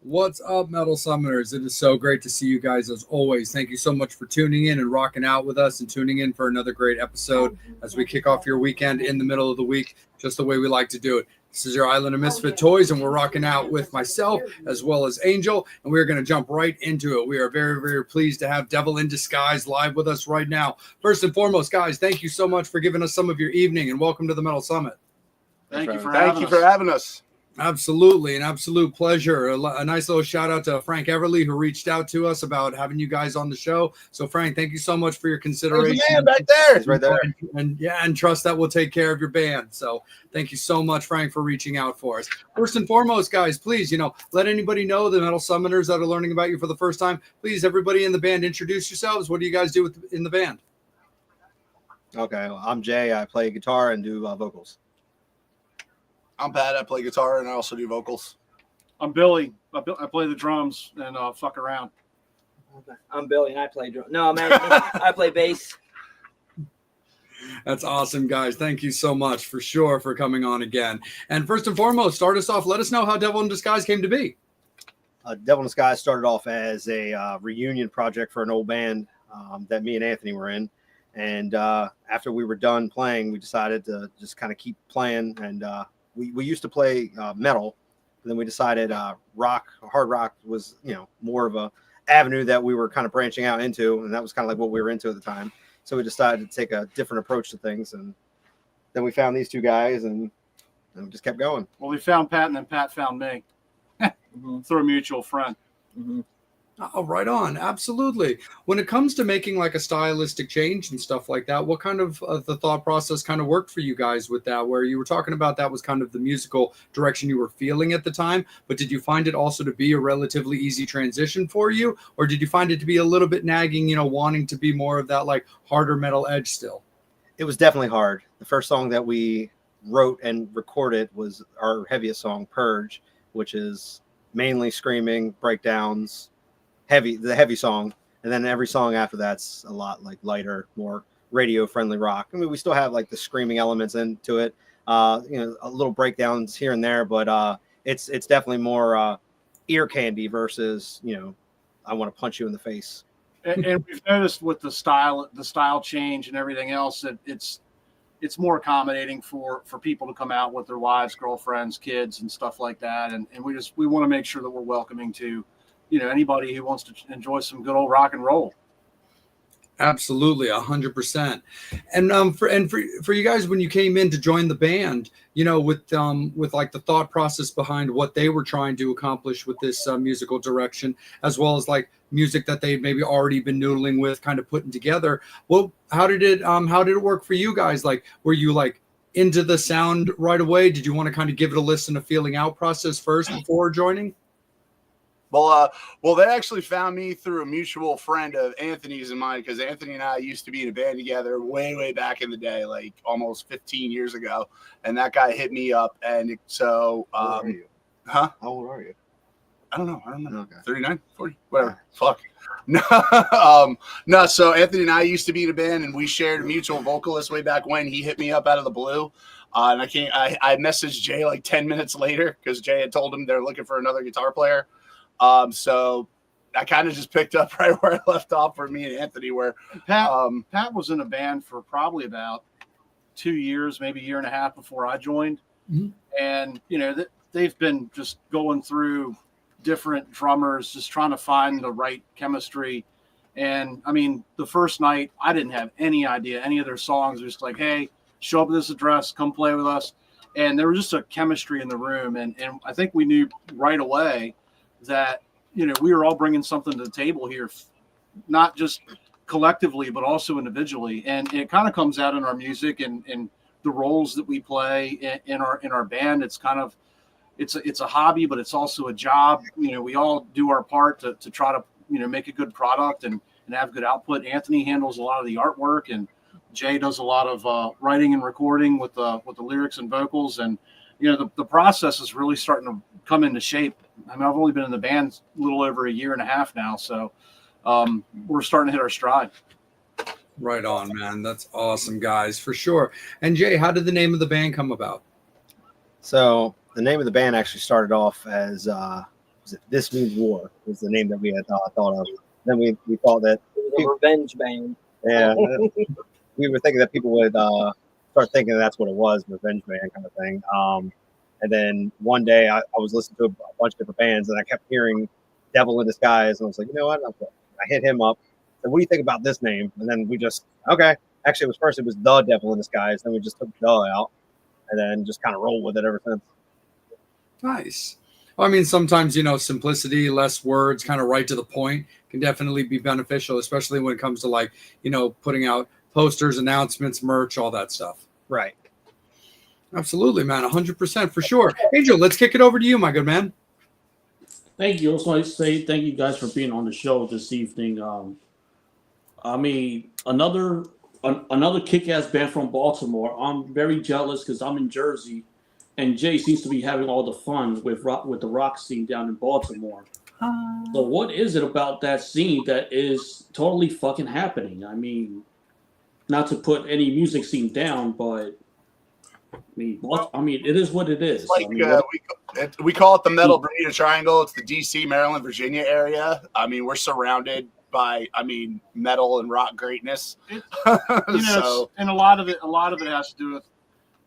What's up, Metal Summoners? It is so great to see you guys as always. Thank you so much for tuning in and rocking out with us and tuning in for another great episode as we kick off your weekend in the middle of the week, just the way we like to do it. This is your Island of Misfit Toys, and we're rocking out with myself as well as Angel, and we're going to jump right into it. We are very, very pleased to have Devil in Disguise live with us right now. First and foremost, guys, thank you so much for giving us some of your evening, and welcome to the Metal Summit. Thank you for having us. Absolutely, an absolute pleasure. A nice little shout out to Frank Everly, who reached out to us about having you guys on the show. So, Frank, thank you so much for your consideration. There's a man back there. He's right there. And trust that we'll take care of your band. So, thank you so much, Frank, for reaching out for us. First and foremost, guys, please, let anybody know, the Metal Summoners that are learning about you for the first time. Please, everybody in the band, introduce yourselves. What do you guys do in the band? Okay, well, I'm Jay. I play guitar and do vocals. I'm Pat. I play guitar and I also do vocals. I'm Billy. I play the drums and fuck around. I'm Billy and I play drums. No, man, I play bass. That's awesome, guys. Thank you so much for sure for coming on again. And first and foremost, start us off. Let us know how Devil in Disguise came to be. Devil in Disguise started off as a reunion project for an old band that me and Anthony were in. And after we were done playing, we decided to just kind of keep playing. And we used to play metal, but then we decided hard rock was, more of a avenue that we were kind of branching out into. And that was kind of like what we were into at the time. So we decided to take a different approach to things. And then we found these two guys and we just kept going. Well, we found Pat and then Pat found me through a mutual friend. Mm-hmm. Oh, right on. Absolutely. When it comes to making like a stylistic change and stuff like that, what kind of the thought process kind of worked for you guys with that, where you were talking about that was kind of the musical direction you were feeling at the time, but did you find it also to be a relatively easy transition for you, or did you find it to be a little bit nagging, wanting to be more of that like harder metal edge still? It was definitely hard. The first song that we wrote and recorded was our heaviest song, Purge, which is mainly screaming, breakdowns, the heavy song, and then every song after that's a lot like lighter, more radio friendly rock. I mean, we still have like the screaming elements into it, a little breakdowns here and there, but it's definitely more ear candy versus I want to punch you in the face. And we've noticed with the style change and everything else that it's more accommodating for people to come out with their wives, girlfriends, kids, and stuff like that. And we want to make sure that we're welcoming to anybody who wants to enjoy some good old rock and roll. Absolutely, 100%. And for you guys, when you came in to join the band, with like the thought process behind what they were trying to accomplish with this musical direction, as well as like music that they'd maybe already been noodling with, kind of putting together. Well, how did it work for you guys? Like, were you like into the sound right away? Did you want to kind of give it a listen, a feeling out process first before joining? Well, they actually found me through a mutual friend of Anthony's and mine, because Anthony and I used to be in a band together way, way back in the day, like almost 15 years ago. And that guy hit me up. And so, How old are you? Huh? How old are you? I don't know. Okay. 39, 40, whatever. Fuck. No. So Anthony and I used to be in a band, and we shared a mutual vocalist way back when. He hit me up out of the blue. And I messaged Jay like 10 minutes later, because Jay had told him they're looking for another guitar player. So I kind of just picked up right where I left off for me and Anthony, where Pat was in a band for probably about 2 years, maybe a year and a half before I joined. Mm-hmm. And, they've been just going through different drummers, just trying to find the right chemistry. And I mean, the first night I didn't have any idea, any of their songs. It was just like, hey, show up at this address, come play with us. And there was just a chemistry in the room. And I think we knew right away that we were all bringing something to the table here, not just collectively but also individually, and it kind of comes out in our music and the roles that we play in our band. It's kind of it's a hobby, but it's also a job. We all do our part to try to make a good product and have good output. Anthony handles a lot of the artwork, and Jay does a lot of writing and recording with the lyrics and vocals. And the process is really starting to come into shape. I mean, I've only been in the band a little over a year and a half now, so we're starting to hit our stride. Right on, man. That's awesome, guys, for sure. And Jay, how did the name of the band come about? So the name of the band actually started off as This Means War was the name that we had thought of. Then we thought that, It was a revenge band. yeah, we were thinking that people would start thinking that's what it was, revenge band kind of thing. And then one day I was listening to a bunch of different bands, and I kept hearing Devil in Disguise, and I was like, you know what? I hit him up. Said, what do you think about this name? And then we just, okay. Actually, it was The Devil in Disguise. Then we just took the out, and then just kind of rolled with it ever since. Nice. Well, I mean, sometimes, simplicity, less words, kind of right to the point can definitely be beneficial, especially when it comes to like, putting out posters, announcements, merch, all that stuff. Right. Absolutely, man. 100% for sure. Angel, let's kick it over to you, my good man. Thank you. Also, I say thank you guys for being on the show this evening. I mean, another kick-ass band from Baltimore. I'm very jealous because I'm in Jersey, and Jay seems to be having all the fun with the rock scene down in Baltimore. So, what is it about that scene that is totally fucking happening? I mean, not to put any music scene down, but I mean, it is what it is. It's like I mean, we call it the Metal Bermuda Triangle. It's the D.C., Maryland, Virginia area. I mean, we're surrounded by, metal and rock greatness. And a lot of it has to do with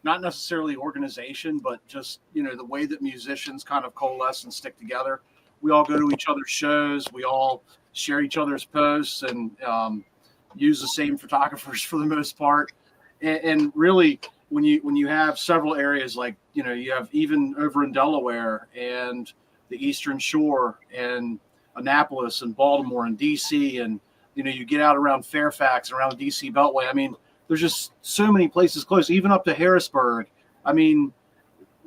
not necessarily organization, but just, the way that musicians kind of coalesce and stick together. We all go to each other's shows. We all share each other's posts and use the same photographers for the most part. And really, when you have several areas like, you have even over in Delaware and the Eastern Shore and Annapolis and Baltimore and DC, and you get out around Fairfax, around the DC Beltway. I mean, there's just so many places close, even up to Harrisburg. I mean,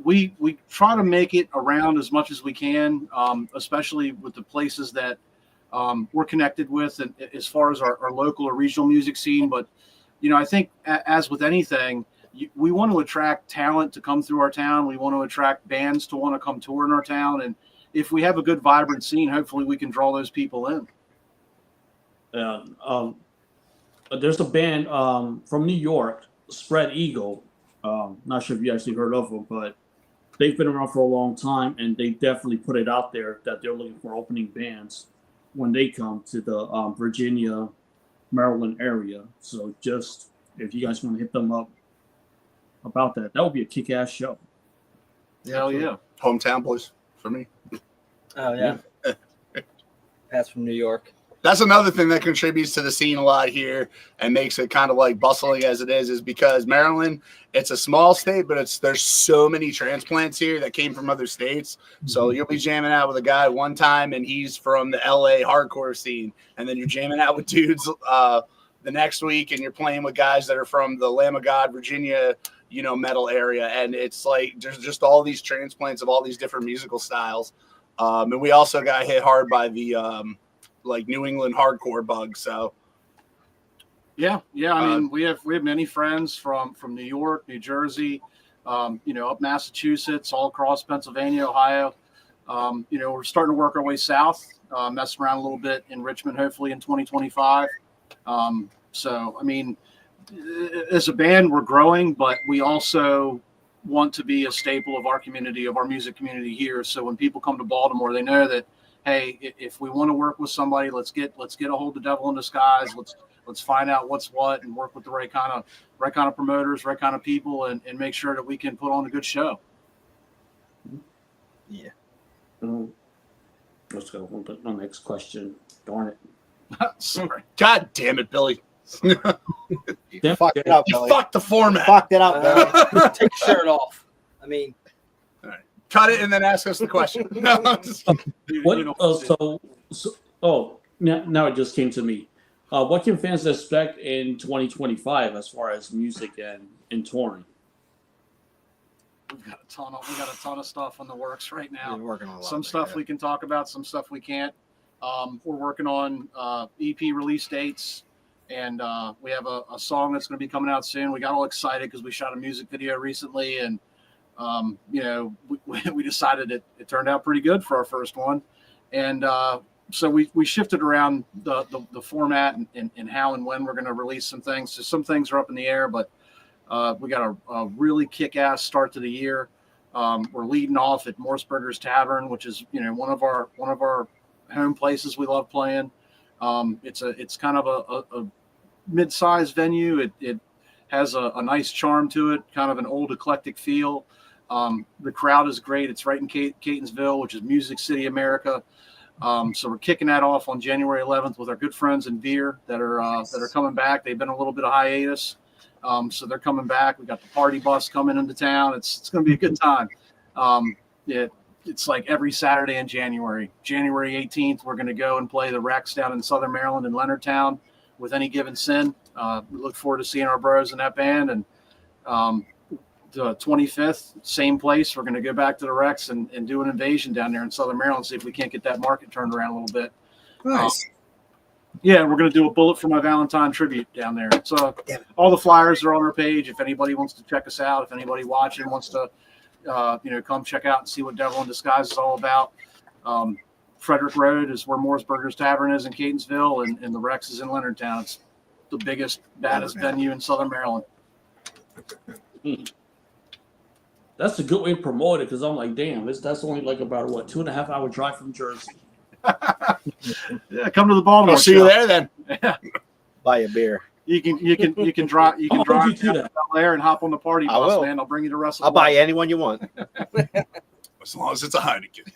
we try to make it around as much as we can, especially with the places that we're connected with, and as far as our local or regional music scene. But I think as with anything, we want to attract talent to come through our town. We want to attract bands to want to come tour in our town, and if we have a good, vibrant scene, hopefully we can draw those people in. There's a band from New York, Spread Eagle. Not sure if you actually heard of them, but they've been around for a long time, and they definitely put it out there that they're looking for opening bands when they come to the Virginia, Maryland area. So just if you guys want to hit them up about that would be a kick-ass show. Hell yeah. Hometown boys for me. Oh yeah. That's from New York. That's another thing that contributes to the scene a lot here and makes it kind of like bustling as it is because Maryland, it's a small state, but there's so many transplants here that came from other states. So you'll be jamming out with a guy one time and he's from the LA hardcore scene, and then you're jamming out with dudes the next week and you're playing with guys that are from the Lamb of God, Virginia, metal area. And it's like there's just all these transplants of all these different musical styles. And we also got hit hard by the New England hardcore bug. So yeah. I mean, we have many friends from New York, New Jersey, up Massachusetts, all across Pennsylvania, Ohio. We're starting to work our way south, messing around a little bit in Richmond, hopefully in 2025. So I mean, as a band, we're growing, but we also want to be a staple of our community, of our music community here. So when people come to Baltimore, they know that, hey, if we want to work with somebody, let's get a hold of Devil in Disguise. Let's find out what's what and work with the right kind of promoters, right kind of people, and make sure that we can put on a good show. Yeah. Let's go on to the next question. Darn it. Sorry. God damn it, Billy. You fucked it up, You Billy. fucked the format. Fucked it up, Billy. Take your shirt off. I mean, Cut it and then ask us the question. No, I'm just kidding. Now it just came to me. What can fans expect in 2025 as far as music and touring? We got a ton of stuff in the works right now. We're working on a lot Some of stuff things, we can talk about, some stuff we can't. We're working on EP release dates, and we have a song that's going to be coming out soon. We got all excited because we shot a music video recently, and we decided it turned out pretty good for our first one, and so we shifted around the format and how and when we're going to release some things. So some things are up in the air, but we got a really kick-ass start to the year. We're leading off at Morseburgers Tavern, which is one of our home places we love playing. It's kind of a mid-sized venue. It has a nice charm to it, kind of an old eclectic feel. The crowd is great. It's right in Catonsville, which is Music City, America. So we're kicking that off on January 11th with our good friends in Veer that are coming back. They've been a little bit of hiatus, so they're coming back. We got the party bus coming into town. It's going to be a good time. It's like every Saturday in January. January 18th, we're going to go and play the Rex down in Southern Maryland in Leonardtown with Any Given Sin. We look forward to seeing our bros in that band. And the 25th, same place. We're going to go back to the Rex and do an invasion down there in Southern Maryland, see if we can't get that market turned around a little bit. Nice. Yeah, we're going to do a Bullet for My Valentine tribute down there. So all the flyers are on our page. If anybody wants to check us out, if anybody watching wants to, come check out and see what Devil in Disguise is all about. Frederick Road is where Morseburgers Tavern is in Catonsville, and the Rex is in Leonardtown. It's the biggest, baddest venue in Southern Maryland. That's a good way to promote it because I'm like, damn, that's only like about a 2.5 hour drive from Jersey. Yeah, come to the Baltimore. I'll see you there then. Yeah. Buy a beer. You can drive I'll drive hold you to down that. there and hop on the party I bus, will. man. I'll bring you the rest of I'll the buy way. anyone you want. As long as it's a Heineken.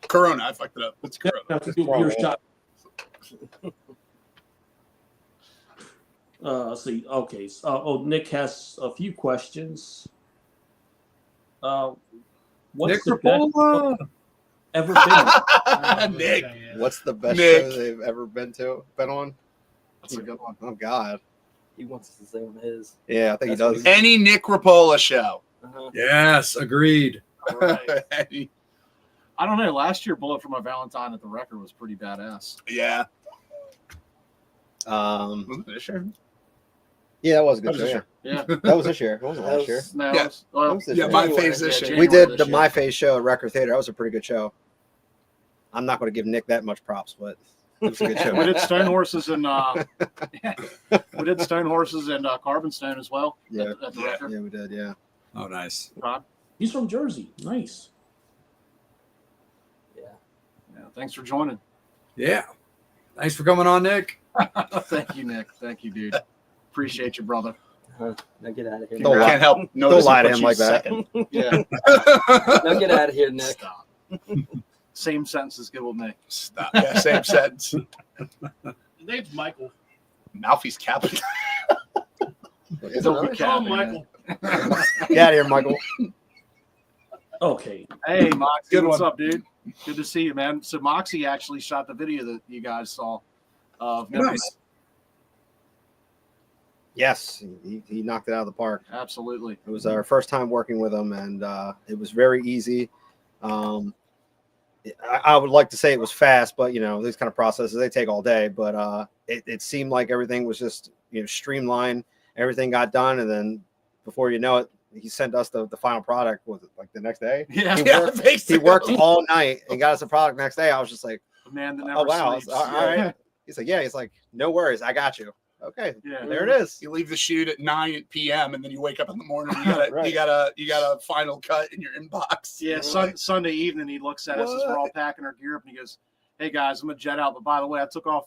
Corona. I fucked it up. It's Corona. Have to do a beer shot. Let's see. Okay. Nick has a few questions. What's Nick the best Rapola. ever been? Nick. What's the best Nick. show they've ever been on? That's a good one. Oh God. He wants us to say on his. Yeah, I think he That's does. Any Nick Rapola show. Yes, agreed. All right. Any- I don't know. Last year, Bullet for My Valentine at the Record was pretty badass. yeah. Um, Wasn't it this year? yeah, that was a That good was show. this Yeah. Yeah. That was this year. It wasn't last year. No, Yeah. it's- well, That was this Yeah, year. my January, face this year. We January did this the year. My Face show at Record Theater. That was a pretty good show. I'm not going to give Nick that much props, but it was a good show. We did Stone Horses and we did Stone Horses and Carbon Stone as well. Yeah. At the Yeah. Record. Yeah, we did. Yeah. Oh, nice. Todd? He's from Jersey. Nice. Yeah. Yeah. Thanks for joining. Yeah. Thanks for coming on, Nick. Thank you, Nick. Thank you, dude. Appreciate you, brother. Now get out of here. Don't I lie. can't help. Notice lie to put him you like that. second. Yeah. Now get out of here, Nick. Stop. Same sentence is good with me. Stop. Yeah, same sentence. His name's Michael. Malfi's capping. Is it Don't be really? Call him capping, Michael. man. Get out of here, Michael. Okay. Hey, Moxie, Good what's one. up, dude? Good to see you, man. So Moxie actually shot the video that you guys saw of Nice. Yes, he knocked it out of the park. Absolutely. It was our first time working with him, and it was very easy. I would like to say it was fast, but these kind of processes, they take all day. But it seemed like everything was just streamlined. Everything got done, and then before you know it, he sent us the final product. Was it like the next day? Yeah. He Yeah, worked- basically. He worked all night and got us the product next day. I was just like, The man that never oh wow, sleeps. all right. He's like, yeah. He's like, no worries, I got you. Okay, Yeah. there it is. You leave the shoot at 9 p.m. and then you wake up in the morning. You got Right. you got a final cut in your inbox. Yeah, Sunday evening, he looks at us as we're all packing our gear up, and he goes, "Hey guys, I'm gonna jet out, but by the way, I took off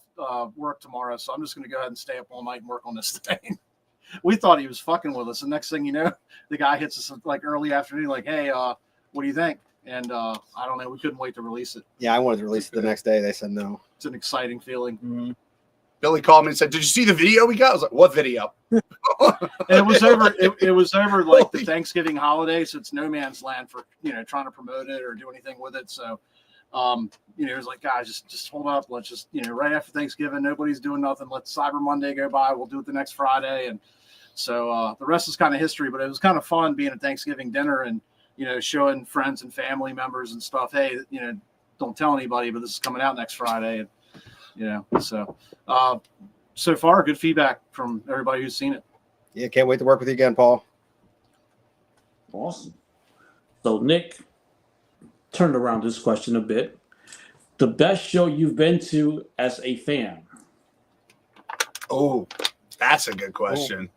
work tomorrow, so I'm just gonna go ahead and stay up all night and work on this thing." We thought he was fucking with us, and next thing you know, the guy hits us like early afternoon, like, "Hey, what do you think?" And I don't know, we couldn't wait to release it. Yeah, I wanted to release it the next day. They said no. It's an exciting feeling. Mm-hmm. Billy called me and said, "Did you see the video we got?" I was like, "What video?" And it was over. It was over like the Holy- Thanksgiving holiday, so it's no man's land for trying to promote it or do anything with it. So, it was like, guys, just hold up. Let's just right after Thanksgiving, nobody's doing nothing. Let Cyber Monday go by. We'll do it the next Friday, and so the rest is kind of history. But it was kind of fun being at Thanksgiving dinner and showing friends and family members and stuff. Hey, don't tell anybody, but this is coming out next Friday, and so. So far, good feedback from everybody who's seen it. Yeah, can't wait to work with you again, Paul. Awesome. So Nick turned around this question a bit. The best show you've been to as a fan? Oh, that's a good question.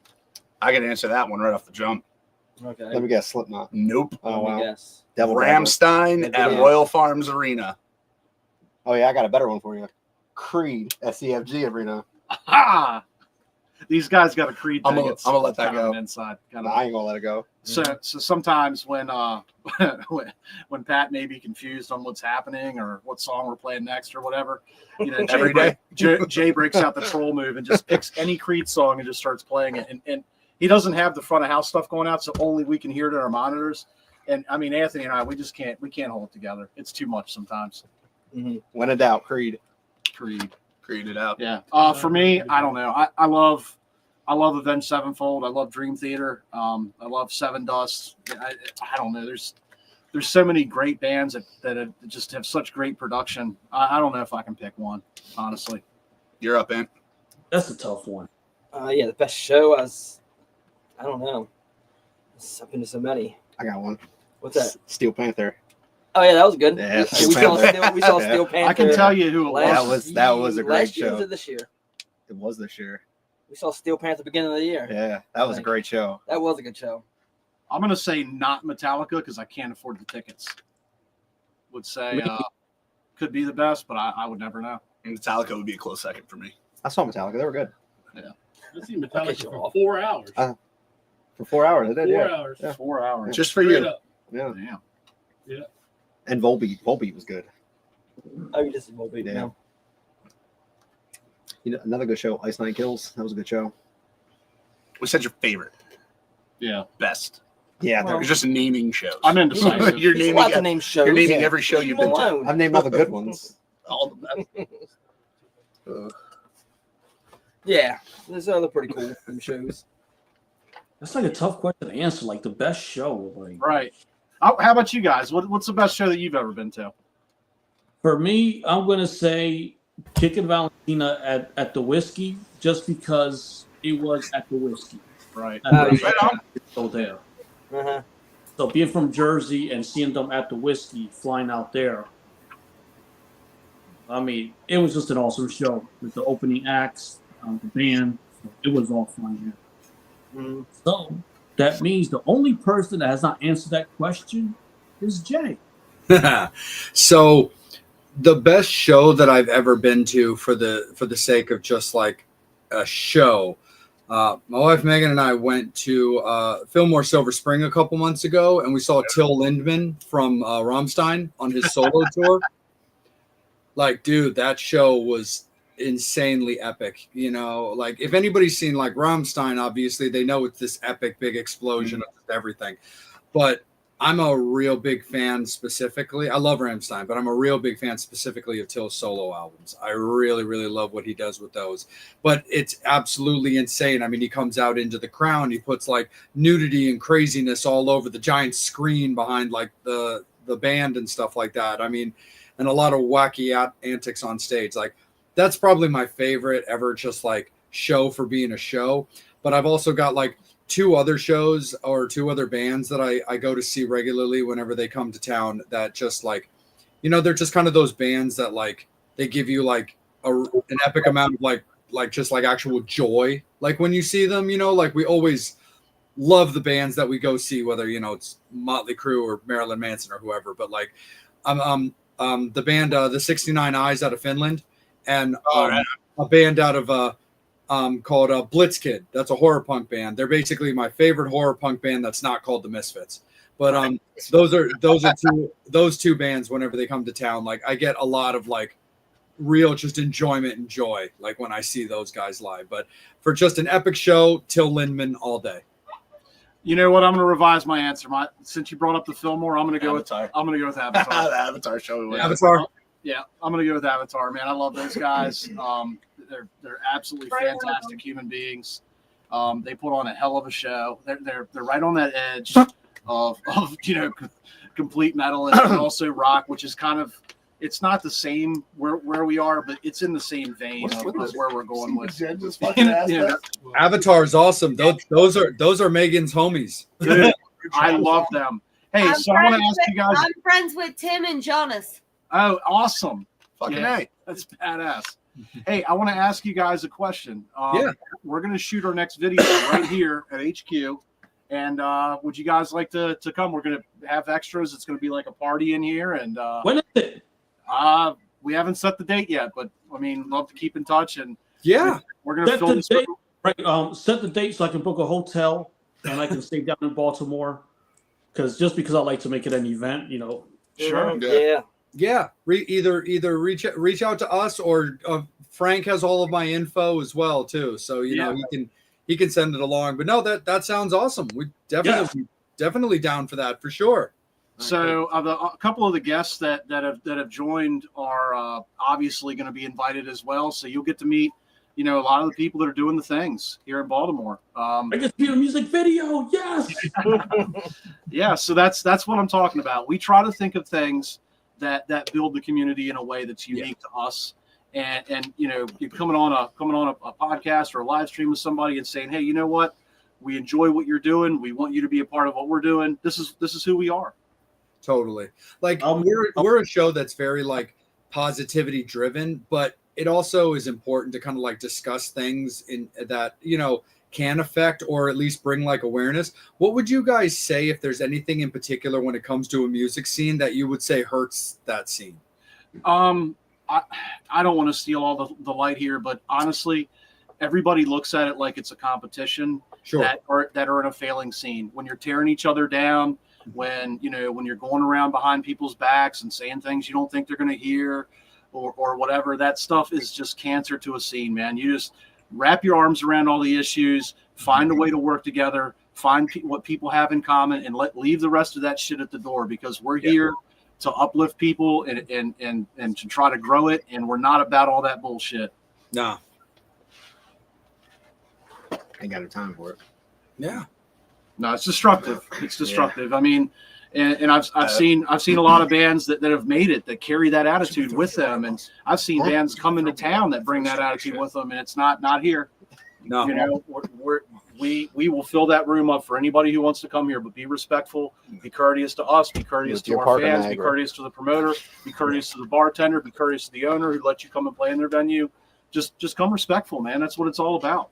I can answer that one right off the jump. Okay. Let me guess, Slipknot. Nope. Oh Let me wow, guess. Devil Driver. Ramstein at Yeah. Royal Farms Arena. Oh yeah, I got a better one for you. Creed at CFG Arena. Ah, these guys got a Creed I'm thing. gonna- It's I'm gonna let that kind of go. an inside kind Nah, of. I ain't gonna let it go. So sometimes when when Pat may be confused on what's happening or what song we're playing next or whatever, you know, Every day. Jay breaks out the troll move and just picks any Creed song and just starts playing it. And he doesn't have the front of house stuff going out, so only we can hear it in our monitors. And I mean, Anthony and I, we can't hold it together. It's too much sometimes. When in doubt, Creed. Creed. Creed it out. Yeah. For me, I don't know. I love Avenged Sevenfold. I love Dream Theater. I love Seven Dust. I don't know. There's so many great bands that just have such great production. I don't know if I can pick one, honestly. You're up, Ant. That's a tough one. Yeah, the best show I don't know. I've been to so many. I got one. What's that? Steel Panther. Oh yeah, that was good. Yeah, we saw Yeah. Steel Panther. I can tell you who it was. That was a great last year. show. Was it this year? It was this year. We saw Steel Panther beginning of the year. Yeah, that was a great show. That was a good show. I'm going to say not Metallica because I can't afford the tickets. Would say could be the best, but I would never know. Metallica would be a close second for me. I saw Metallica. They were good I see Okay, Metallica show for off. 4 hours. for 4 hours. They did. 4 Yeah. hours. Yeah. 4 hours. Just for Straight you. up. Yeah. Damn. And Volbeat. Volbeat was good. Oh, you just won't be. Yeah. No. You know, another good show, Ice Nine Kills. That was a good show. What's your favorite? Yeah. Best. Yeah, Well, You're just naming shows. I'm indecisive. You're He's naming. allowed to name shows. You're naming Yeah. every show Leave you've him been to. alone. I've named all the good ones. All of them. Yeah, there's other pretty cool shows. That's like a tough question to answer. Like the best show. Like Right. How about you guys? What's the best show that you've ever been to? for me, I'm gonna say Kickin' Valentina at the Whiskey, just because it was at the Whiskey. Right. At the Right on. show there. Uh-huh. So being from Jersey and seeing them at the Whiskey, flying out there, I mean, it was just an awesome show with the opening acts, the band. It was all fun here. Mhm. So that means the only person that has not answered that question is Jay. So the best show that I've ever been to for the sake of just like a show, my wife Megan and I went to Fillmore Silver Spring a couple months ago, and we saw Till Lindemann from Rammstein on his solo tour. Like, dude, that show was insanely epic. You know, like if anybody's seen like Rammstein, obviously they know it's this epic big explosion of everything. But I'm a real big fan specifically. I love Rammstein, but I'm a real big fan specifically of Till's solo albums. I really, really love what he does with those. But it's absolutely insane. I mean, he comes out into the crowd, he puts like nudity and craziness all over the giant screen behind like the band and stuff like that. I mean, and a lot of wacky antics on stage. Like that's probably my favorite ever, just like show for being a show. But I've also got like two other shows or two other bands that I go to see regularly whenever they come to town that just like, you know, they're just kind of those bands that like, they give you like an epic amount of like just like actual joy. Like when you see them, you know, like we always love the bands that we go see, whether, you know, it's Motley Crue or Marilyn Manson or whoever, but like, the band, the 69 Eyes out of Finland, and a band out of called Blitzkid. That's a horror punk band. They're basically my favorite horror punk band that's not called the Misfits. But those are those two bands. Whenever they come to town, like I get a lot of like real just enjoyment and joy, like when I see those guys live. But for just an epic show, Till Lindemann all day. You know what? I'm going to revise my answer. Since you brought up the Fillmore, I'm going to go with Avatar. Avatar. The Avatar show. We went to. Avatar. Yeah, I'm going to go with Avatar, man. I love those guys. They're absolutely fantastic human beings. They put on a hell of a show. They're right on that edge of you know, complete metal and also rock, which is kind of, it's not the same where we are, but it's in the same vein of where we're going with. Jen just fucking asked Yeah. that. Avatar is awesome. Those are Megan's homies. Dude, I love them. Hey, so I want to ask you guys. I'm friends with Tim and Jonas. Oh, awesome. Fucking Yeah. A. That's badass. Hey, I want to ask you guys a question. Yeah. We're going to shoot our next video right here at HQ, And would you guys like to come? We're going to have extras. It's going to be like a party in here. And When is it? we haven't set the date yet, but I mean, love to keep in touch. And Yeah. we're going to Set fill the this date. room. Right. Set the date so I can book a hotel and I can stay down in Baltimore. Because I like to make it an event, you know. Sure. Yeah. Yeah. Either reach out to us, or Frank has all of my info as well too. So you know he can send it along. But no, that sounds awesome. We definitely down for that for sure. So a couple of the guests that have joined are obviously going to be invited as well. So you'll get to meet, you know, a lot of the people that are doing the things here in Baltimore. I get to be in a music video. Yes. Yeah. So that's what I'm talking about. We try to think of things that build the community in a way that's unique to us. And you know, you're coming on a podcast or a live stream with somebody and saying, hey, you know what? We enjoy what you're doing. We want you to be a part of what we're doing. This is who we are. Totally. Like we're a show that's very like positivity driven, but it also is important to kind of like discuss things in that, you know, can affect or at least bring like awareness. What would you guys say if there's anything in particular when it comes to a music scene that you would say hurts that scene? I don't want to steal all the light here, but honestly, everybody looks at it like it's a competition. Sure. that are in a failing scene. When you're tearing each other down, when you're going around behind people's backs and saying things you don't think they're going to hear, or whatever, that stuff is just cancer to a scene, man. You just wrap your arms around all the issues, find a way to work together, find what people have in common, and leave the rest of that shit at the door, because we're here to uplift people and to try to grow it, and we're not about all that bullshit. No. Ain't got no time for it. Yeah. No, it's destructive. It's destructive. I mean, and I've seen a lot of bands that have made it, that carry that attitude with them, and I've seen bands come into town that bring that attitude with them, and it's not here. No. You know, we will fill that room up for anybody who wants to come here, but be respectful, be courteous to us, be courteous to our fans, be courteous to the promoter, be courteous to the bartender, be courteous to the owner who let you come and play in their venue. Just come respectful, man. That's what it's all about.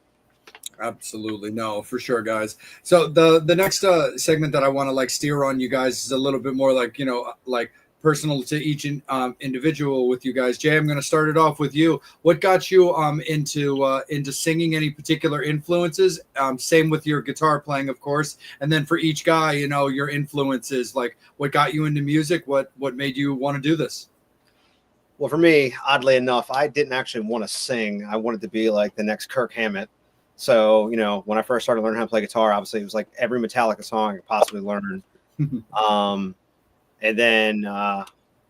Absolutely. No, for sure, guys. So the next segment that I want to like steer on you guys is a little bit more like, you know, like personal to each individual with you guys. Jay, I'm going to start it off with you. What got you into singing? Any particular influences? Same with your guitar playing, of course. And then for each guy, you know, your influences, like what got you into music? What made you want to do this? Well, for me, oddly enough, I didn't actually want to sing. I wanted to be like the next Kirk Hammett. So, you know, when I first started learning how to play guitar, obviously it was like every Metallica song I could possibly learn. And then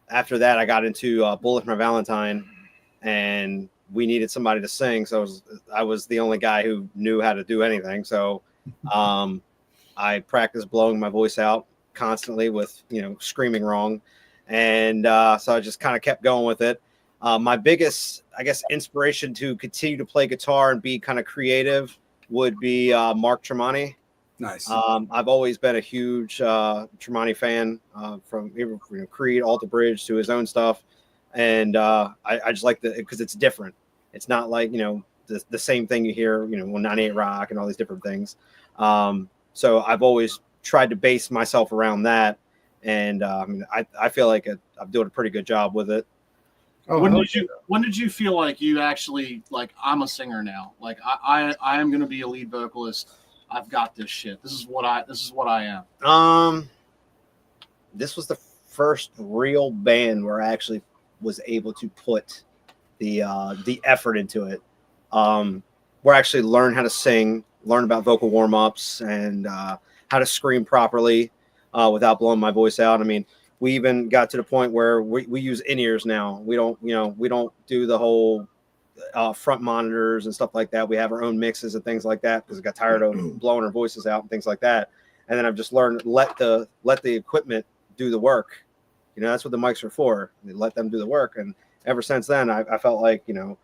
after that, I got into Bullet for My Valentine, and we needed somebody to sing. So I was the only guy who knew how to do anything. So I practiced blowing my voice out constantly with, you know, screaming wrong. And so I just kind of kept going with it. My biggest, I guess, inspiration to continue to play guitar and be kind of creative would be Mark Tremonti. Nice. I've always been a huge Tremonti fan, from Creed, Alter Bridge to his own stuff, and I just like because it's different. It's not like, you know, the same thing you hear, you know, on 98 Rock and all these different things. So I've always tried to base myself around that, and I feel like I'm doing a pretty good job with it. Oh, when did you feel like you actually, like, I'm a singer now? Like I am going to be a lead vocalist. I've got this shit. This is what I am. This was the first real band where I actually was able to put the effort into it. Where I actually learn how to sing, learn about vocal warm-ups, and how to scream properly without blowing my voice out. I mean, we even got to the point where we use in-ears now. We don't do the whole front monitors and stuff like that. We have our own mixes and things like that because I got tired of blowing our voices out and things like that. And then I've just learned let the equipment do the work. You know, that's what the mics are for. They let them do the work. And ever since then, I felt like, you know,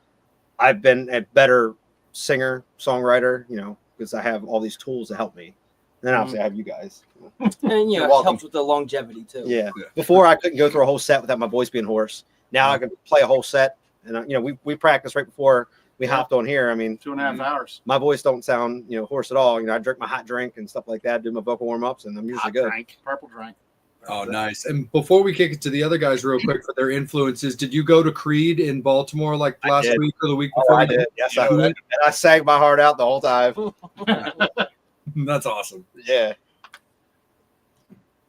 I've been a better singer, songwriter, you know, because I have all these tools to help me. And then obviously I have you guys. And, you know, it helps with the longevity, too. Yeah. Before I couldn't go through a whole set without my voice being hoarse. Now I can play a whole set. And, you know, we practiced right before we hopped on here. I mean, 2.5 hours. my voice don't sound, hoarse at all. I drink my hot drink and stuff like that, do my vocal warm ups, and I'm usually Hot good. drink. Purple drink. Oh, nice. And before we kick it to the other guys real quick for their influences, did you go to Creed in Baltimore like I last did. week or the week Oh, before? I you did. Yes, I You know did. And I sang my heart out the whole time. That's awesome. Yeah.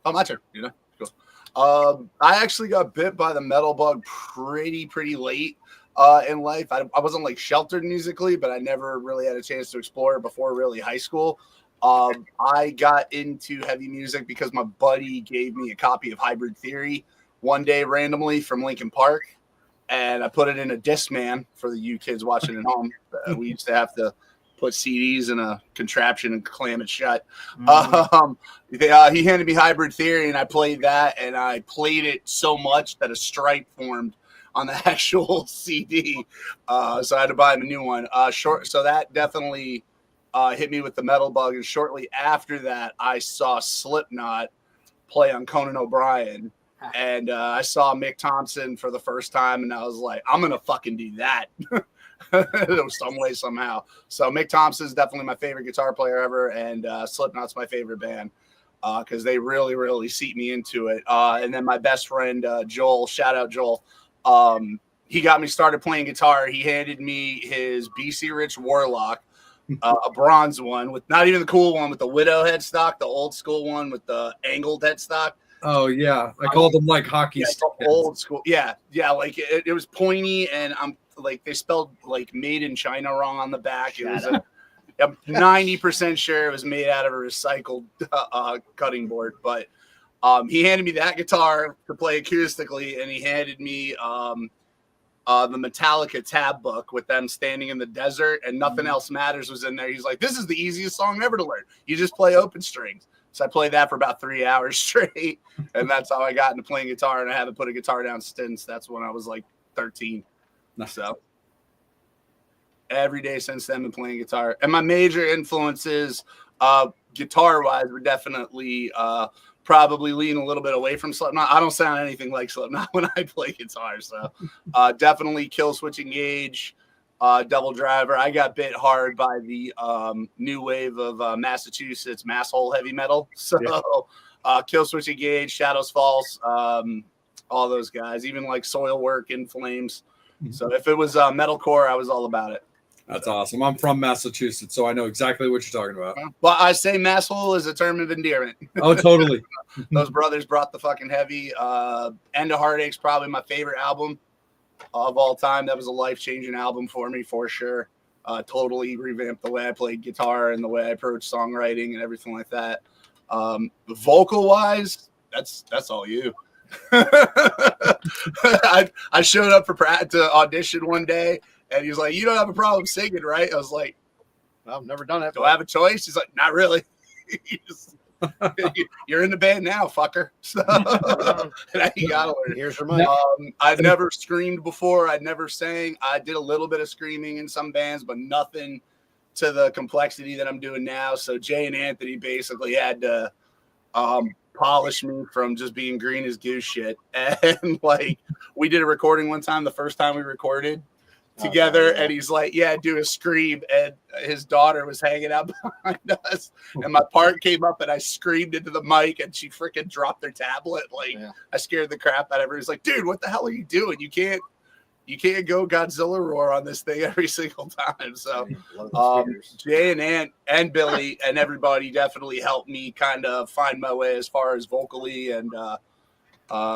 Oh, my turn. Cool. I actually got bit by the metal bug pretty late in life. I wasn't like sheltered musically, but I never really had a chance to explore it before really high school. I got into heavy music because my buddy gave me a copy of Hybrid Theory one day randomly from Linkin Park, and I put it in a Discman for you kids watching at home. We used to have to put CDs in a contraption and clam it shut. He handed me Hybrid Theory, and I played that, and I played it so much that a stripe formed on the actual CD. So I had to buy him a new one. So that definitely hit me with the metal bug, and shortly after that, I saw Slipknot play on Conan O'Brien, and I saw Mick Thompson for the first time, and I was like, I'm gonna fucking do that. Some way, somehow. So Mick Thompson is definitely my favorite guitar player ever, and Slipknot's my favorite band because they really seat me into it. And then my best friend Joel, shout out Joel, he got me started playing guitar. He handed me his BC Rich Warlock, a bronze one with not even the cool one with the widow headstock, the old school one with the angled headstock. Oh yeah, I call them like hockey Yeah, sticks. old school. Yeah. Like it was pointy, and I'm like they spelled like made in China wrong on the back. It was I'm 90% sure it was made out of a recycled cutting board. But he handed me that guitar to play acoustically, and he handed me the Metallica tab book with them standing in the desert and Nothing Else Matters was in there. He's like, this is the easiest song ever to learn. You just play open strings. So I played that for about 3 hours straight, and that's how I got into playing guitar. And I haven't put a guitar down since. That's when I was like 13. So every day since then, been playing guitar. And my major influences, guitar-wise, were definitely probably lean a little bit away from Slipknot. I don't sound anything like Slipknot when I play guitar. So definitely Killswitch Engage, Double Driver. I got bit hard by the new wave of Massachusetts masshole heavy metal. So Killswitch Engage, Shadows False, all those guys, even like Soilwork, In Flames. So if it was metalcore, I was all about it. That's awesome. I'm from Massachusetts, so I know exactly what you're talking about. Well, I say masshole is a term of endearment. Oh, totally. Those brothers brought the fucking heavy. End of Heartache's probably my favorite album of all time. That was a life-changing album for me, for sure. Totally revamped the way I played guitar and the way I approached songwriting and everything like that. Vocal-wise, that's all you. I showed up to audition one day, and he was like, "You don't have a problem singing, right?" I was like, Well, I've never done that. "Do I have a choice?" He's like, "Not really." You're in the band now, fucker. So you gotta learn. Here's your money. I'd never screamed before. I'd never sang. I did a little bit of screaming in some bands, but nothing to the complexity that I'm doing now. So Jay and Anthony basically had to polish me from just being green as goose shit. And like we did a recording one time, the first time we recorded together, and he's like, "Yeah, do a scream," and his daughter was hanging out behind us, and my part came up, and I screamed into the mic, and she freaking dropped her tablet. Like I scared the crap out of her. He's like, "Dude, what the hell are you doing? You can't go Godzilla roar on this thing every single time." So Jay and Ant and Billy and everybody definitely helped me kind of find my way as far as vocally, and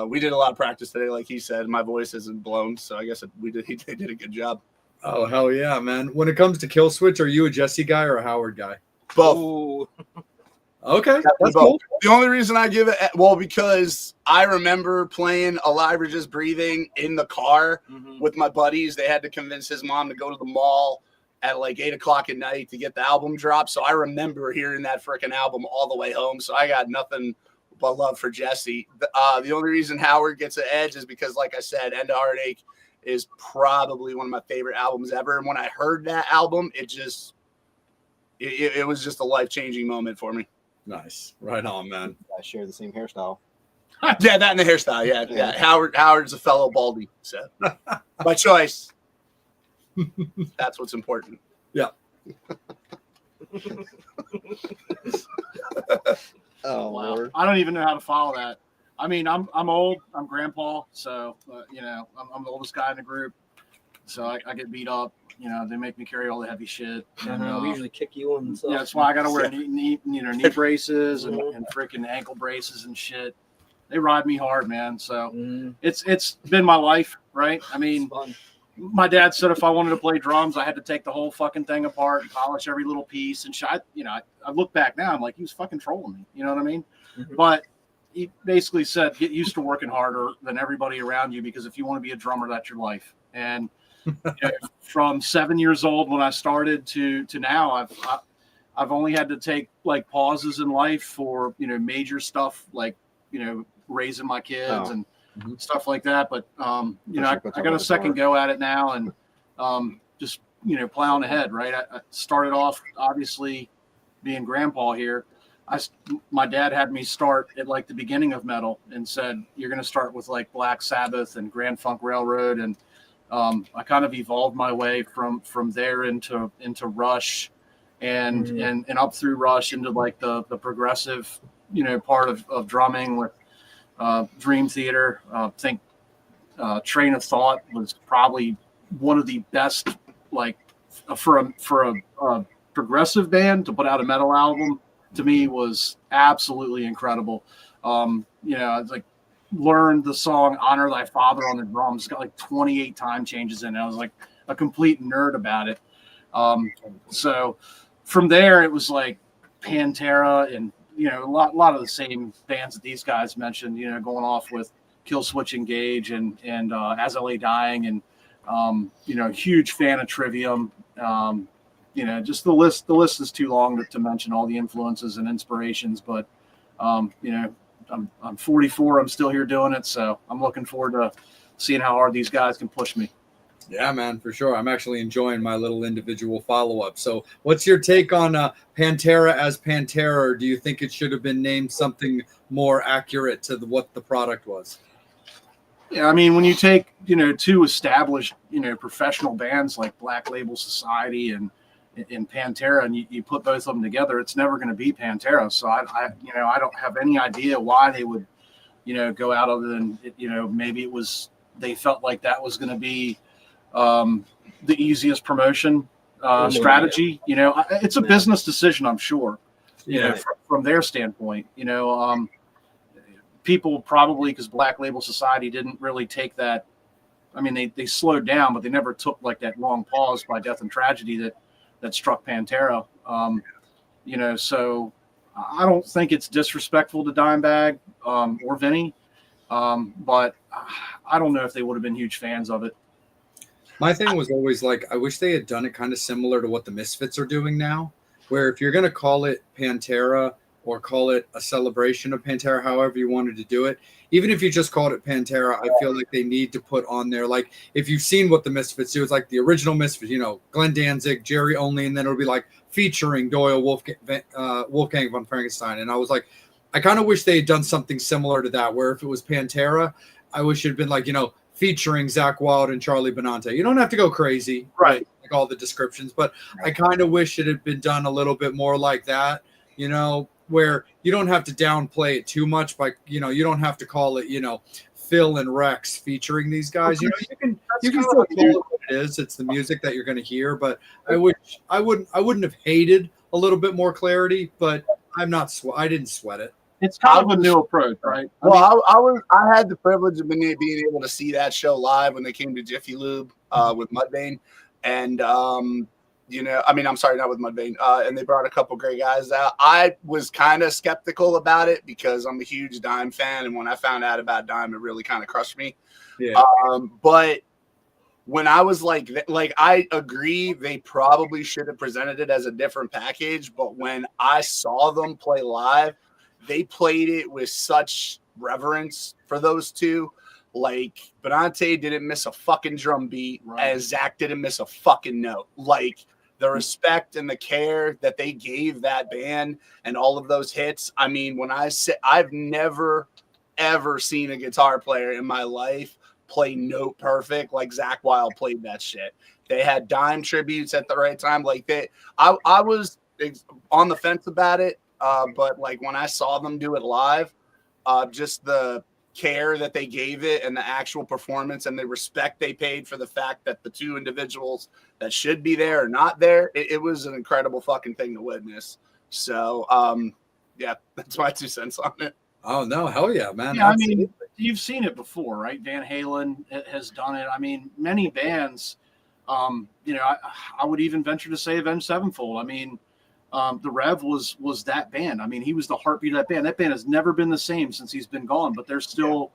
we did a lot of practice today, like he said. My voice isn't blown, so I guess they did a good job. Oh, hell yeah, man. When it comes to Killswitch, are you a Jesse guy or a Howard guy? Both. Ooh. Okay, that's Both. cool. The only reason I give it, because I remember playing Alive or Just Breathing in the car with my buddies. They had to convince his mom to go to the mall at like 8 o'clock at night to get the album dropped. So I remember hearing that freaking album all the way home. So I got nothing but love for Jesse. The only reason Howard gets an edge is because, like I said, End of Heartache is probably one of my favorite albums ever. And when I heard that album, it was just a life-changing moment for me. Nice. Right on, man. I share the same hairstyle. Yeah, that and the hairstyle. Yeah. Howard's a fellow baldy, so by choice. That's what's important. Oh Wow. Lord. I don't even know how to follow that. I mean, I'm old. I'm grandpa, so you know, I'm the oldest guy in the group. So I get beat up. You know, they make me carry all the heavy shit. And, We usually kick you and stuff. yeah, that's why I got to wear knee braces and freaking ankle braces and shit. They ride me hard, man. So it's been my life, right? I mean, It's fun. my dad said if I wanted to play drums, I had to take the whole fucking thing apart and polish every little piece. And shit. You know, I look back now, I'm like, he was fucking trolling me. You know what I mean? But he basically said, get used to working harder than everybody around you, because if you want to be a drummer, that's your life. And you know, from 7 years old when I started to now, I've only had to take like pauses in life for, you know, major stuff like, you know, raising my kids and stuff like that. But you know, I got a second go at it now, and just, you know, plowing ahead. Right. I started off obviously being grandpa here. My dad had me start at like the beginning of metal and said, you're going to start with like Black Sabbath and Grand Funk Railroad. And I kind of evolved my way from there into Rush and up through Rush into like the progressive, you know, part of drumming with Dream Theater. I think Train of Thought was probably one of the best, like for a progressive band to put out a metal album, to me was absolutely incredible. You know, it's like learned the song Honor Thy Father on the drums. It's got like 28 time changes in it. I was like a complete nerd about it. So from there, it was like Pantera and, you know, a lot of the same bands that these guys mentioned, you know, going off with Killswitch Engage and As I Lay Dying, and, you know, huge fan of Trivium. You know, just the list is too long to mention all the influences and inspirations, but, you know, I'm 44. I'm still here doing it. So I'm looking forward to seeing how hard these guys can push me. Yeah, man, for sure. I'm actually enjoying my little individual follow-up. So what's your take on Pantera as Pantera? Or do you think it should have been named something more accurate to what the product was? Yeah, I mean, when you take, you know, two established, you know, professional bands like Black Label Society and Pantera, and you put both of them together, it's never going to be Pantera. So I you know, I don't have any idea why they would, you know, go out other than, you know, maybe it was, they felt like that was going to be the easiest promotion strategy. You know, it's a business decision, I'm sure, you know, from their standpoint, you know, people probably, because Black Label Society didn't really take that. I mean, they slowed down, but they never took like that long pause by Death and Tragedy that struck Pantera. You know, so I don't think it's disrespectful to Dimebag or Vinny, but I don't know if they would have been huge fans of it. My thing was always like, I wish they had done it kind of similar to what the Misfits are doing now, where if you're going to call it Pantera or call it a celebration of Pantera, however you wanted to do it, even if you just called it Pantera, I feel like they need to put on there, like, if you've seen what the Misfits do, it's like the original Misfits, you know, Glenn Danzig, Jerry Only, and then it'll be like featuring Doyle Wolfgang von Frankenstein. And I was like, I kind of wish they had done something similar to that, where if it was Pantera, I wish it had been like, you know, featuring Zakk Wylde and Charlie Benante. You don't have to go crazy, Right? Like all the descriptions, but I kind of wish it had been done a little bit more like that, you know, where you don't have to downplay it too much, but, you know, you don't have to call it, you know, Phil and Rex featuring these guys. You know, you can still call it what it is. It's the music that you're going to hear, but I wouldn't have hated a little bit more clarity, but I didn't sweat it. It's kind of a new approach, right? Well, I had the privilege of being able to see that show live when they came to Jiffy Lube with Mudvayne, and you know, I mean, I'm sorry, not with Mudvayne, and they brought a couple great guys out. I was kind of skeptical about it because I'm a huge Dime fan, and when I found out about Dime, it really kind of crushed me. Yeah. But when I was like I agree, they probably should have presented it as a different package. But when I saw them play live, they played it with such reverence for those two. Like, Benante didn't miss a fucking drum beat, as Zakk didn't miss a fucking note. Like, the respect and the care that they gave that band and all of those hits. I mean, when I say I've never, ever seen a guitar player in my life play note perfect like Zach Wild played that shit. They had dime tributes at the right time. Like I was on the fence about it, but like when I saw them do it live, just the care that they gave it and the actual performance and the respect they paid for the fact that the two individuals that should be there are not there, it was an incredible fucking thing to witness. So yeah, that's my 2 cents on it. Oh no, hell yeah, man. Yeah, I Absolutely. mean, you've seen it before, right? Van Halen has done it. I mean, many bands. You know, I would even venture to say Avenged Sevenfold. I mean, the Rev was that band. I mean, he was the heartbeat of that band. That band has never been the same since he's been gone, but they're still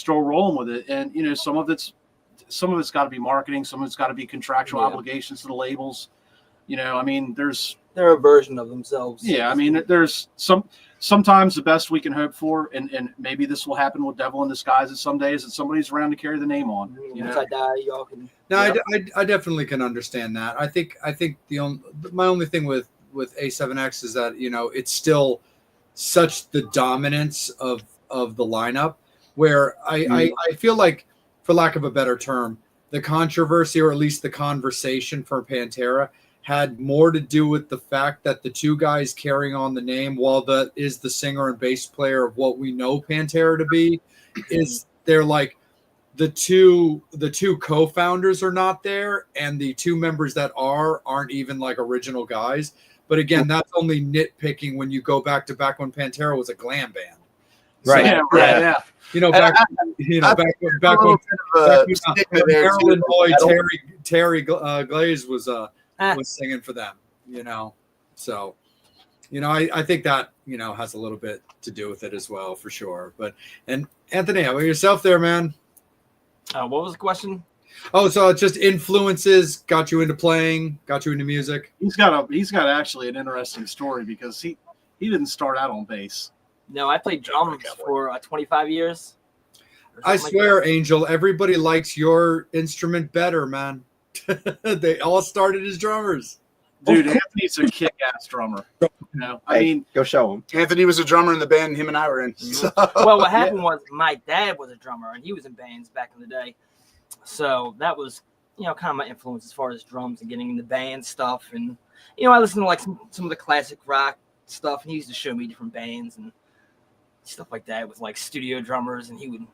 rolling with it. And you know, some of it's got to be marketing, some of it's got to be contractual obligations to the labels. You know, I mean, they're a version of themselves. Yeah, I mean, there's sometimes the best we can hope for, and maybe this will happen with Devil in Disguise at some days, that somebody's around to carry the name on. You Once know? I die, y'all can. No, I definitely can understand that. I think my only thing with A7X is that, you know, it's still such the dominance of the lineup where I feel like, for lack of a better term, the controversy, or at least the conversation for Pantera, had more to do with the fact that the two guys carrying on the name, while that is the singer and bass player of what we know Pantera to be, is they're like the two co-founders are not there, and the two members that aren't even like original guys. But again, that's only nitpicking when you go back when Pantera was a glam band. Right. So, Yeah. you know, back when Marilyn Boy Terry Glaze was singing for them, you know. So, you know, I think that, you know, has a little bit to do with it as well, for sure. But, and Anthony, how about yourself there, man? What was the question? Oh, so it's just influences got you into playing, got you into music. He's got actually an interesting story because he didn't start out on bass. No, I played drums for 25 years. I swear, Angel, everybody likes your instrument better, man. They all started as drummers. Dude, Anthony's a kick-ass drummer. You know, I mean, go show him. Anthony was a drummer in the band him and I were in. So. Well, what happened was my dad was a drummer, and he was in bands back in the day. So that was, you know, kind of my influence as far as drums and getting into band stuff. And, you know, I listened to like some of the classic rock stuff, and he used to show me different bands and stuff like that with like studio drummers, and he would,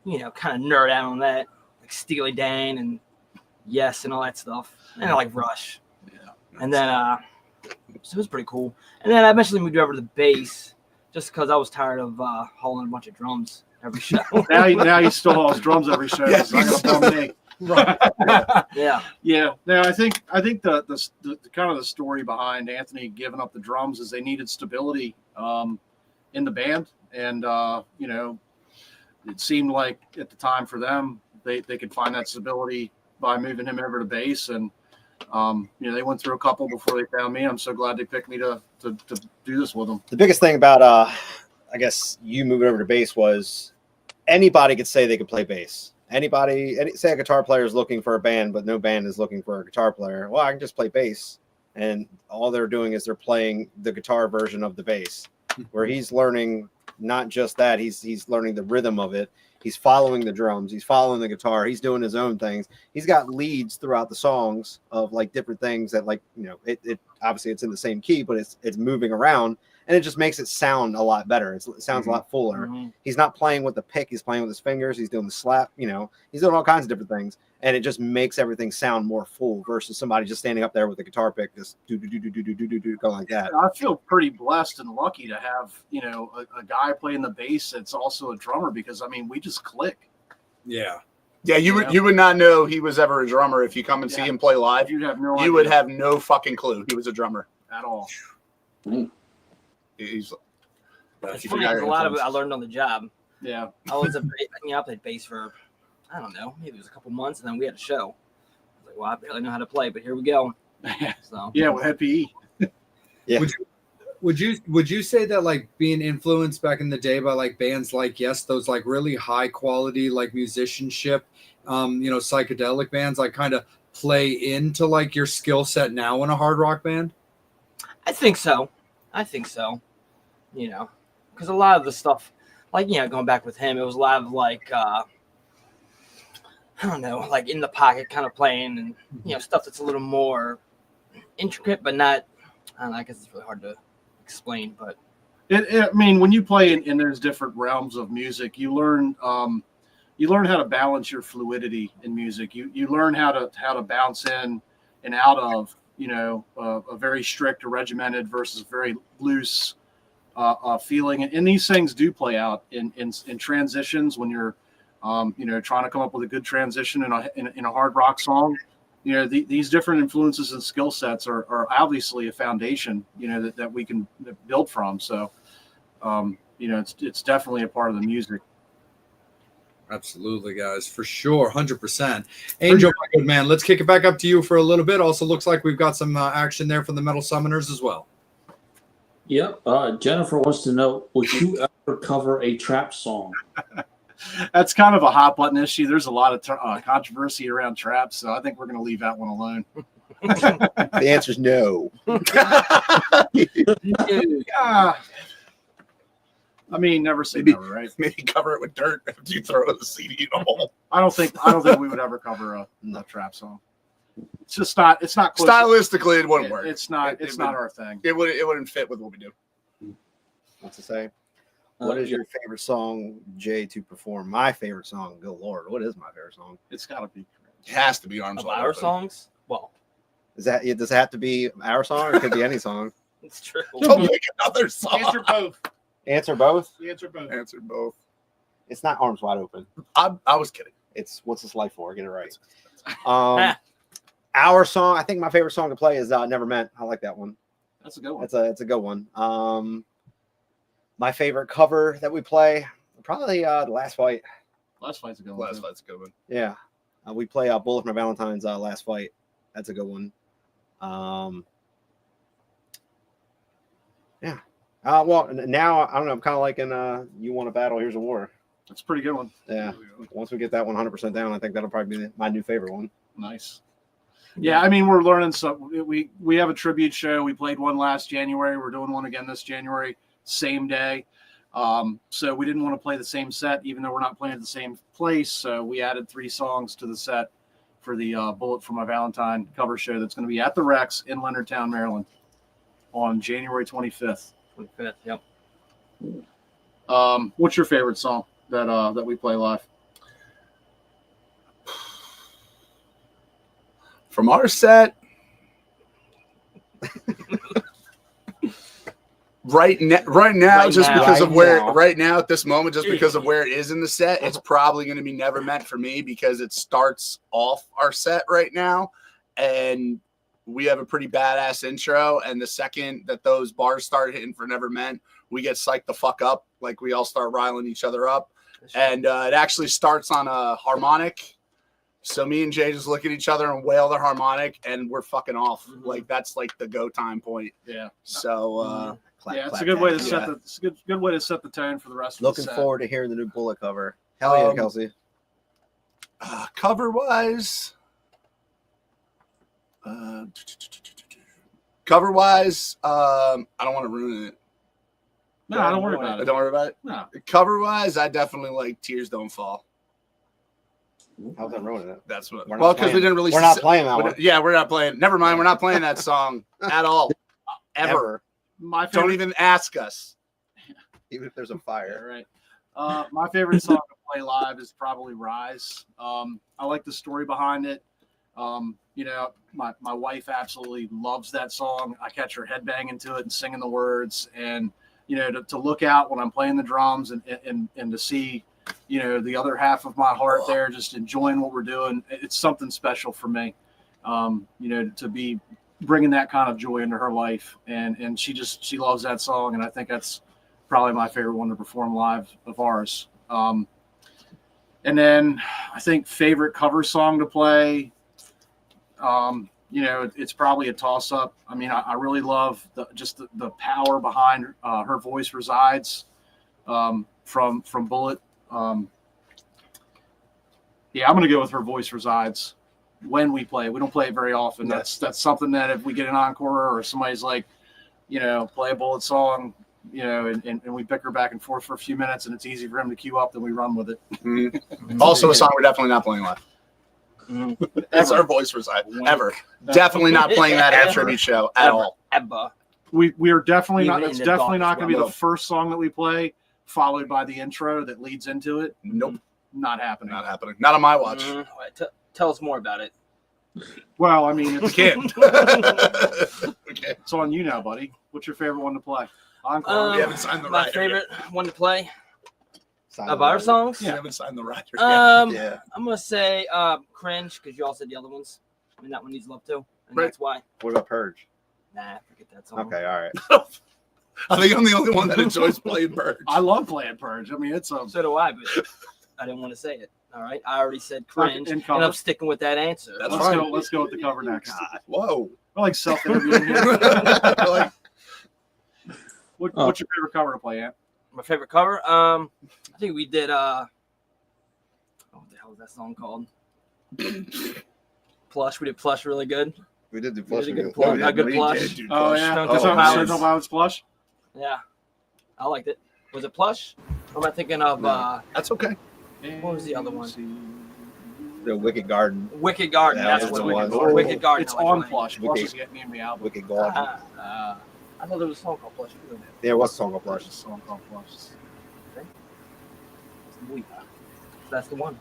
you know, kind of nerd out on that, like Steely Dan and Yes and all that stuff. And I like Rush. Yeah. And then, so it was pretty cool. And then I eventually moved over to the bass just because I was tired of hauling a bunch of drums every show. now he still hauls drums every show. Yeah, So I gotta tell me. Right. Yeah. Yeah. No, I think the kind of the story behind Anthony giving up the drums is they needed stability in the band, and you know, it seemed like at the time for them they could find that stability by moving him over to bass, and you know, they went through a couple before they found me. I'm so glad they picked me to do this with them. The biggest thing about I guess you moving over to bass was anybody could say they could play bass. Say a guitar player is looking for a band, but no band is looking for a guitar player. Well, I can just play bass, and all they're doing is they're playing the guitar version of the bass, where he's learning not just that, he's learning the rhythm of it. He's following the drums, he's following the guitar, he's doing his own things. He's got leads throughout the songs of like different things that, like, you know, it obviously it's in the same key, but it's moving around, and it just makes it sound a lot better. It sounds a lot fuller. Mhm. He's not playing with the pick, he's playing with his fingers, he's doing the slap, you know, he's doing all kinds of different things, and it just makes everything sound more full versus somebody just standing up there with a guitar pick, just do going like that. I feel pretty blessed and lucky to have, you know, a guy playing the bass that's also a drummer, because I mean, we just click. Yeah. Yeah, you would not know he was ever a drummer if you come and see him play live. You'd have no idea You would have no fucking clue he was a drummer. at all. He's It's he's funny a guy 'cause a lot of it I learned on the job. Yeah. I was I played bass for, I don't know, maybe it was a couple months, and then we had a show. I was like, well, I barely know how to play, but here we go. So Yeah, with Head PE. Yeah. Would you say that, like, being influenced back in the day by like bands like Yes, those like really high quality like musicianship, you know, psychedelic bands, like kind of play into like your skill set now in a hard rock band? I think so. You know, because a lot of the stuff, like, you know, going back with him, it was a lot of like, I don't know, like in the pocket kind of playing, and stuff that's a little more intricate, but not. I don't know. I guess it's really hard to explain, but I mean, when you play in those different realms of music, you learn how to balance your fluidity in music. You learn how to bounce in and out of a very strict or regimented versus very loose feeling, and these things do play out in transitions when you're trying to come up with a good transition in a hard rock song. These different influences and skill sets are obviously a foundation that we can build from. So it's definitely a part of the music. Absolutely, guys, for sure, 100%. Angel, my good man, let's kick it back up to you for a little bit. Also, looks like we've got some action there from the Metal Summoners as well. Yep. Jennifer wants to know: would you ever cover a trap song? That's kind of a hot button issue. There's a lot of controversy around traps, so I think we're going to leave that one alone. The answer is no. I mean, never say never, right? Maybe cover it with dirt after you throw the CD in a hole. I don't think we would ever cover a trap song. It's just not. It's not close. Stylistically, it wouldn't work. It's not. It's not our thing. It wouldn't fit with what we do. What's to say? What is your favorite song, Jay, to perform? My favorite song, good Lord, what is my favorite song? It's got to be. It has to be Arms of Wide our Open. songs. Well, Does it have to be our song, or it could be any song? it's true. Don't make another song. Answer both. Answer both. Answer both. Answer both. It's not Arms Wide Open. I was kidding. It's What's This Life For? Get it right. Our song, I think my favorite song to play is Never Meant. I like that one. That's a good one. It's a good one. My favorite cover that we play, probably The Last Fight. Last Fight's a good one. Last Fight's a good one. Yeah. We play Bullet for My Valentine's Last Fight. That's a good one. Yeah. Well, now, I don't know. I'm kind of liking You Want a Battle, Here's a War. That's a pretty good one. Yeah. Once we get that 100% down, I think that'll probably be my new favorite one. Nice. Yeah, I mean, we're learning some. We have a tribute show. We played one last January. We're doing one again this January, same day. So we didn't want to play the same set, even though we're not playing at the same place. So we added 3 songs to the set for the Bullet for My Valentine cover show that's going to be at the Rex in Leonardtown, Maryland on January 25th. 25th, yep. What's your favorite song that we play live? From our set, right now, just because of where right now at this moment, just because of where it is in the set, it's probably going to be Never Meant for me because it starts off our set right now, and we have a pretty badass intro. And the second that those bars start hitting for Never Meant, we get psyched the fuck up, like we all start riling each other up, and it actually starts on a harmonic. So me and Jay just look at each other and wail the harmonic, and we're fucking off. Mm-hmm. Like that's like the go time point. Yeah. So it's a good way to set the it's a good way to set the tone for the rest of the Looking set. forward to hearing the new Bullet cover. Hell yeah, Kelsey. Cover wise, I don't want to ruin it. No, don't worry about it. Don't worry about it. No. Cover wise, I definitely like Tears Don't Fall. How's that ruining it? That's what. We're not Well, because we playing- didn't release. We're not playing that one. Yeah, we're not playing. Never mind. We're not playing that song at all. Ever. My Don't favorite, even ask us. Even if there's a yeah, fire. right. My favorite song to play live is probably Rise. I like the story behind it. My wife absolutely loves that song. I catch her headbanging to it and singing the words, and to look out when I'm playing the drums and to see the other half of my heart there just enjoying what we're doing. It's something special for me, to be bringing that kind of joy into her life. And she loves that song. And I think that's probably my favorite one to perform live of ours. And then I think favorite cover song to play, it's probably a toss up. I mean, I really love the power behind Her Voice Resides from Bullet. I'm going to go with Her Voice Resides when we play. We don't play it very often. Yes. That's something that if we get an encore or somebody's like, play a Bullet song, and we bicker back and forth for a few minutes and it's easy for him to queue up, then we run with it. Also a song we're definitely not playing live. That's our voice for side ever. Definitely not playing that at a tribute show at all. Ever. We are definitely Even not. in It's the definitely darkest not going to be realm. the first song that we play, followed by the intro that leads into it. Nope, Not happening. not happening. Not on my watch. All right, tell us more about it. Well, I mean, We it's, can't. We can't. it's on you now, buddy. What's your favorite one to play? Encore. We haven't signed the My rider favorite one to play Sign of the our rider. songs. We haven't signed the rider yet. Yeah. I'm gonna say Cringe because you all said the other ones. I mean that one needs love too, and Right. that's why. What about Purge? Nah, forget that song. Okay, all right. I think I'm the only one that enjoys playing Purge. I love playing Purge. I mean, it's a So do I, but I didn't want to say it. All right, I already said Cringe, in and cover. I'm sticking with that answer. That's let's fine. go. Let's go with the cover next. Whoa. I like self-interviewing here. Like, What's your favorite cover to play, Ant? My favorite cover. I think we did. What the hell is that song called? Plush. We did Plush really good. We did do We Flush. did a good Again. plush. yeah, A good we plush. did do Oh Plush. yeah, Stone that's Temple how Pilots. Stone Temple Pilots Plush. Yeah, I liked it. Was it Plush? Or am I thinking of That's okay. What was the other one? The Wicked Garden. Wicked Garden? Yeah, that's that's what the it was. one. Wicked Garden. It's I like on playing. Plush. Plush Okay. is getting named the album. Wicked Garden. I thought there was a song called Plush. too. Yeah, what's the song called Plush Flush? is a song called Plush. That's the one.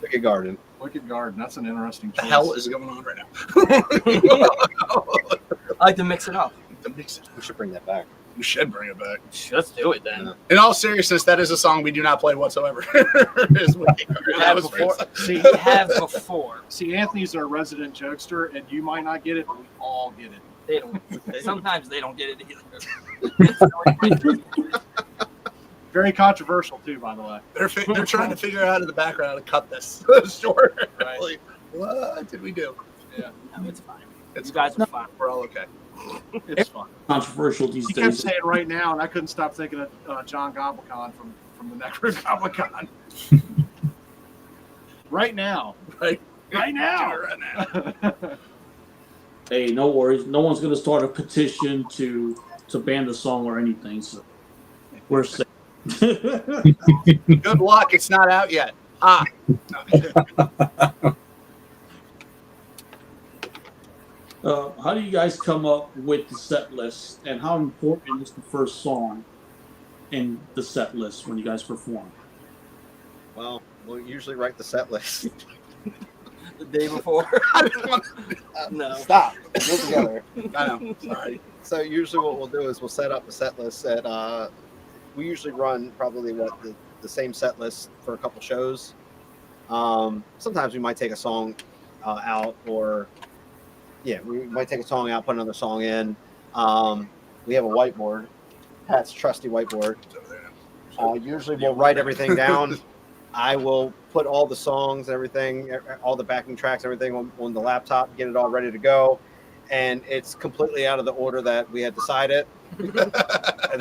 Wicked Garden. Wicked Garden. That's an interesting What the choice. hell is going on right now? I like to mix it up. To mix it. We should bring that back. We should bring it back. Let's do it then. Yeah. In all seriousness, that is a song we do not play whatsoever. Is Wicked Garden. We That have was before. great. See, We have before. see, Anthony's our resident jokester, and you might not get it, but we all get it. They don't. Sometimes they don't get it either. Very controversial too, by the way. They're trying to figure out in the background how to cut this short. Right. Like, what did we do? No, it's fine. It's You guys are fine. We're all okay. It's fun. Controversial these He kept days. saying right now, and I couldn't stop thinking of John Goblicon from the Necro Goblicon. Right now. Right. Right now. Right now. Hey, no worries. No one's gonna start a petition to ban the song or anything. So we're safe. Good luck. It's not out yet. Ah. How do you guys come up with the set list, and how important is the first song in the set list when you guys perform? Well, we'll usually write the set list. The day before. I didn't want No. Stop. Go together. I know. Sorry. So usually what we'll do is we'll set up a set list that we usually run probably the same set list for a couple shows. Sometimes we might take a song out, or we might take a song out, put another song in. We have a whiteboard, Pat's trusty whiteboard. Usually we'll write everything down. I will put all the songs and everything, all the backing tracks, everything on the laptop, get it all ready to go. And it's completely out of the order that we had decided. And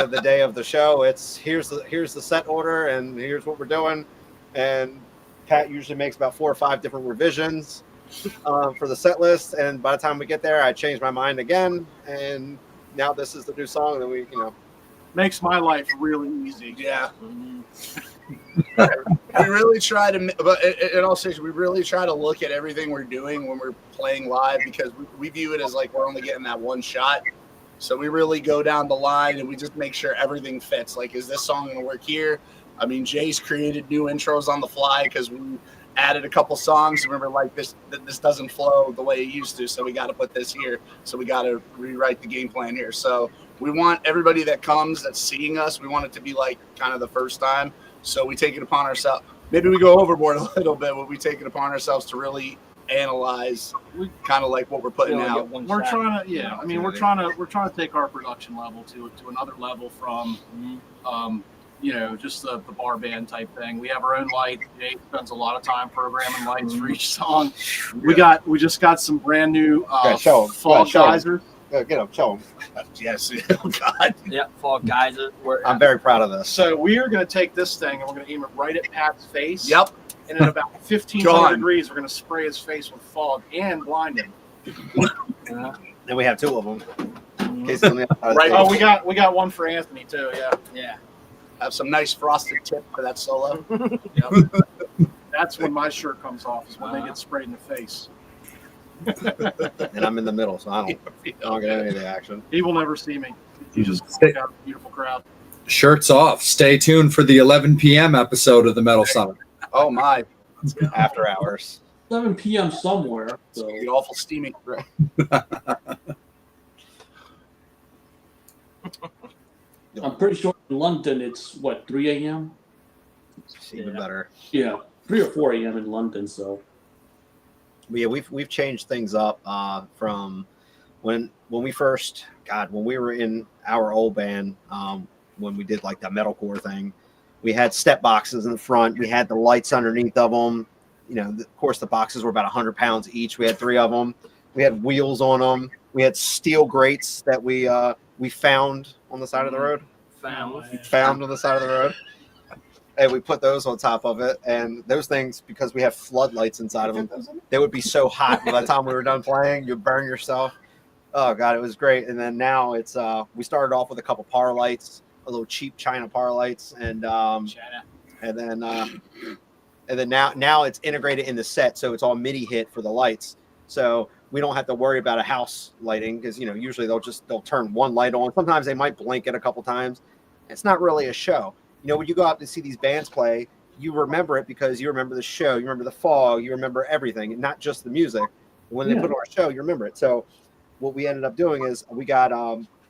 then the day of the show, it's here's the set order and here's what we're doing. And Pat usually makes about 4 or 5 different revisions for the set list. And by the time we get there, I change my mind again. And now this is the new song. And then we, Makes my life really easy. Yeah. We really try to, but in all seriousness, we really try to look at everything we're doing when we're playing live, because we view it as like we're only getting that one shot. So we really go down the line and we just make sure everything fits. Like, is this song going to work here? I mean, Jay's created new intros on the fly because we added a couple songs. Remember, like this doesn't flow the way it used to, so we got to put this here. So we got to rewrite the game plan here. So we want everybody that comes, that's seeing us, we want it to be like kind of the first time. So we take it upon ourselves. Maybe we go overboard a little bit, but we take it upon ourselves to really analyze kind of like what we're putting out. We're trying to, I mean, we're trying to take our production level to another level from, just the bar band type thing. We have our own light. Jay spends a lot of time programming lights for each song. We just got some brand new show 'em. fog Show 'em. geysers. get them, show them. Yes. Oh, God. Yeah, Fall Guys. I'm very proud of this. So we are going to take this thing and we're going to aim it right at Pat's face. Yep. And at about 1500 Gone. degrees, we're going to spray his face with fog and blind him. And we have 2 of them. In case it's on the outside of the Right. table. Oh, we got one for Anthony too. Yeah. Yeah. Have some nice frosted tip for that solo. That's that's when my shirt comes off, is when they get sprayed in the face. And I'm in the middle, so I don't get any of the action. He will never see me. He just Stay- got a beautiful crowd. Shirts off. Stay tuned for the 11 p.m. episode of the Metal Summit. Oh my, After hours. 7 p.m. somewhere. it's So gonna be awful steamy. I'm pretty sure in London it's what 3 a.m. It's even better. Yeah, 3 or 4 a.m. in London. So But yeah, we've changed things up from when we first when we were in our old band, when we did like the metalcore thing. We had step boxes in the front. We had the lights underneath of them. You know, of course, the boxes were about 100 pounds each. We had 3 of them. We had wheels on them. We had steel grates that we found on the side of the road. Found on the side of the road. And we put those on top of it. And those things, because we have floodlights inside of them, they would be so hot by the time we were done playing. You'd burn yourself. Oh, God, it was great. And then now it's we started off with a couple par lights, a little cheap China par lights. And then now it's integrated in the set. So it's all MIDI hit for the lights. So we don't have to worry about a house lighting because, usually they'll turn one light on. Sometimes they might blink it a couple times. It's not really a show. When you go out to see these bands play, you remember it because you remember the show, you remember the fog, you remember everything, and not just the music. When they put on a show, you remember it. So what we ended up doing is we got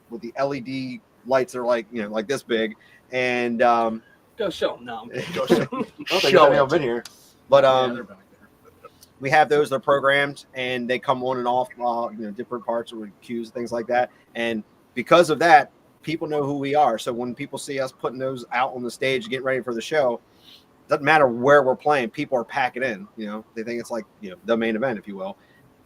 with the LED lights are like this big, and Go show 'em. No, I don't think any of them in here, but we have those that are programmed and they come on and off, different parts or cues, things like that. And because of that, people know who we are. So when people see us putting those out on the stage, getting ready for the show, doesn't matter where we're playing, people are packing in. They think it's like the main event, if you will.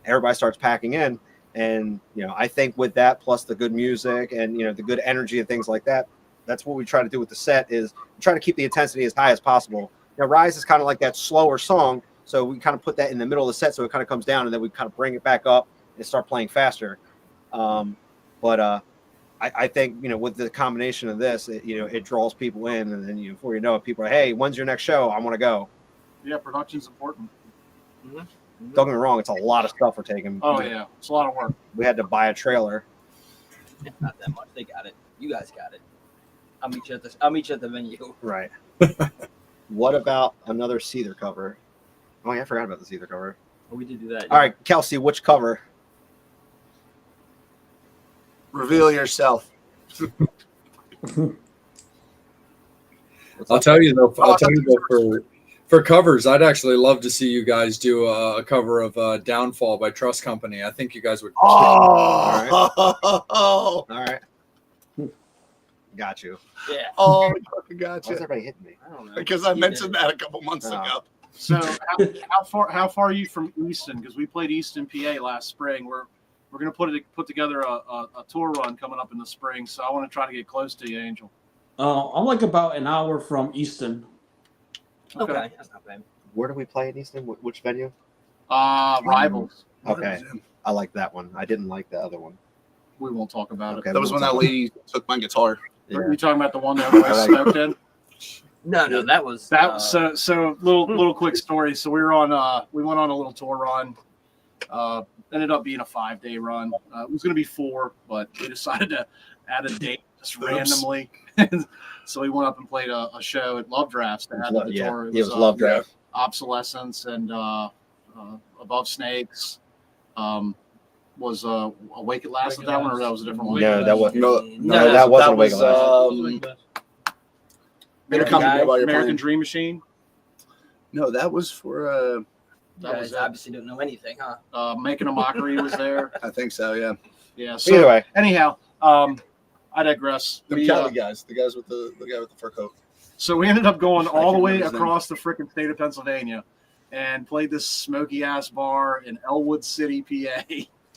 Everybody starts packing in, and I think with that plus the good music and the good energy and things like that, that's what we try to do with the set is try to keep the intensity as high as possible. Rise is kind of like that slower song, so we kind of put that in the middle of the set so it kind of comes down, and then we kind of bring it back up and start playing faster. I think with the combination of this, it draws people in, and then before you know it, people are, hey, when's your next show? I want to go. Yeah, production's important. Don't get me wrong, it's a lot of stuff we're taking. Oh yeah, it's a lot of work. We had to buy a trailer. It's not that much. They got it. You guys got it. I'll meet you at the venue. Right. What about another Seether cover? Oh yeah, I forgot about the Seether cover. Oh, we did do that. All right, Kelsey, which cover? Reveal yourself. I'll tell you though. For covers, I'd actually love to see you guys do a cover of "Downfall" by Trust Company. I think you guys would. All right. Got you. Yeah. Oh, I got Why's you. everybody hitting me? I don't know. Because I mentioned that a couple months Oh. ago. So how far are you from Easton? Because we played Easton, PA last spring. We're gonna put together a tour run coming up in the spring. So I want to try to get close to you, Angel. I'm like about an hour from Easton. Okay, that's not bad. Where do we play in Easton? Which venue? Rivals. Okay. I like that one. I didn't like the other one. We won't talk about Okay. it. That was when that lady took my guitar. Are you talking about the one that was smoked in? No, that was So little quick story. So we went on a little tour run. Ended up being a 5-day run. It was going to be 4, but we decided to add a date just randomly. So we went up and played a show at Love Drafts to add to the tour. It was Love Draft. Obsolescence and Above Snakes. Was Awake at Last with that one, or that was a different one? No, that wasn't. No, No, that wasn't Wake at Last. Intercom Guys, while you're American playing. Dream Machine. No, that was for. You That guys was it. obviously don't know anything, huh? Making a Mockery was there. I think so. Yeah. Yeah. So Either way, anyhow, I digress. The We, Cali guys, the guys with the guy with the fur coat. so we ended up going all the can't way remember his across the freaking state of Pennsylvania and played this smoky ass bar in Elwood City, PA.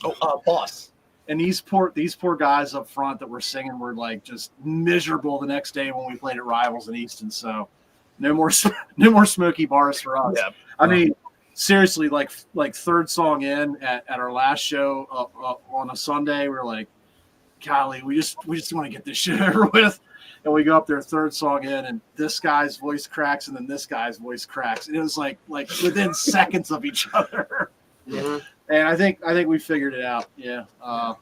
Oh, boss. And these poor guys up front that were singing were like just miserable the next day when we played at Rivals in Easton. So no more smoky bars for us. Yeah. I mean, seriously, like third song in at our last show on a Sunday, we we're like, golly, we just want to get this shit over with. And we go up there, third song in, and this guy's voice cracks, and then this guy's voice cracks. And it was like within seconds of each other. And I think we figured it out. Yeah,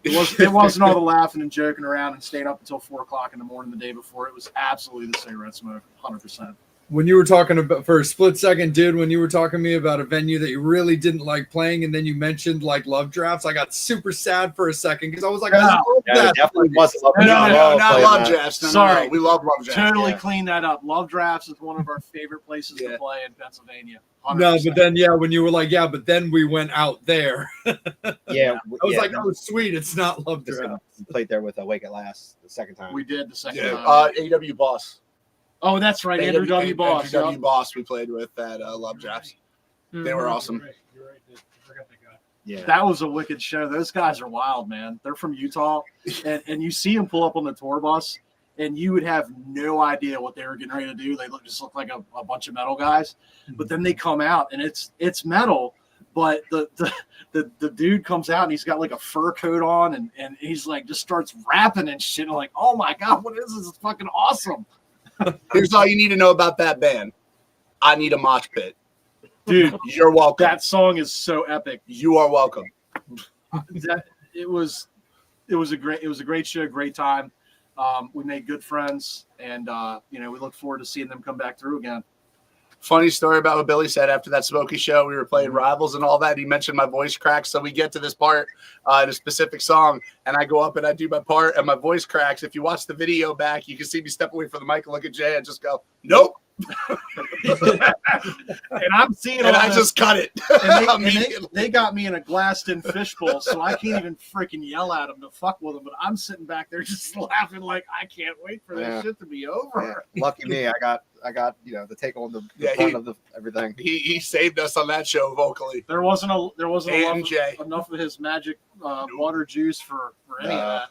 it wasn't all the laughing and joking around and staying up until 4 o'clock in the morning the day before. It was absolutely the cigarette smoke, 100%. When you were talking about for a split second, dude, when you were talking to me about a venue that you really didn't like playing, and then you mentioned like Love Drafts, I got super sad for a second because I was like, I love Yeah, that. it definitely was. No, not playing Love that. Drafts. No, Sorry. no, we love Love Drafts. Totally Yeah. clean that up. Love Drafts is one of our favorite places to play in Pennsylvania. 100%. No, but then when you were like, yeah, but then we went out there. Yeah, I was like, oh, sweet, it's not Love we Drafts. played there with Wake at Last the second time. we did the second Yeah, time. AW Boss. Oh, that's right, Andrew W. Boss. Andrew W. Boss we played with at Love Drafts. They were awesome. You're right. I forgot that guy. Yeah. That was a wicked show. Those guys are wild, man. They're from Utah, and you see them pull up on the tour bus, and you would have no idea what they were getting ready to do. They just look like a bunch of metal guys, but then they come out, and it's metal. But the dude comes out and he's got like a fur coat on, and he's like just starts rapping and shit. I'm like, oh my god, what is this? It's fucking awesome, Here's all you need to know about that band. I need a mosh pit. dude. You're welcome. That song is so epic. You are welcome. It was a great show, great time. We made good friends, and we look forward to seeing them come back through again. Funny story about what Billy said after that Smokey show. We were playing Rivals and all that. He mentioned my voice cracks. So we get to this part in a specific song, and I go up and I do my part, and my voice cracks. If you watch the video back, you can see me step away from the mic and look at Jay and just go, nope. And I'm seeing And all I this, just cut it. and Immediately. they got me in a glassed-in fishbowl, so I can't even freaking yell at them to fuck with them. But I'm sitting back there just laughing like I can't wait for this Yeah. shit to be Yeah. over. Lucky me, I got the take on the Yeah, front he- of the everything. He saved us on that show vocally. There wasn't And Jay. enough of his magic water juice for any of that.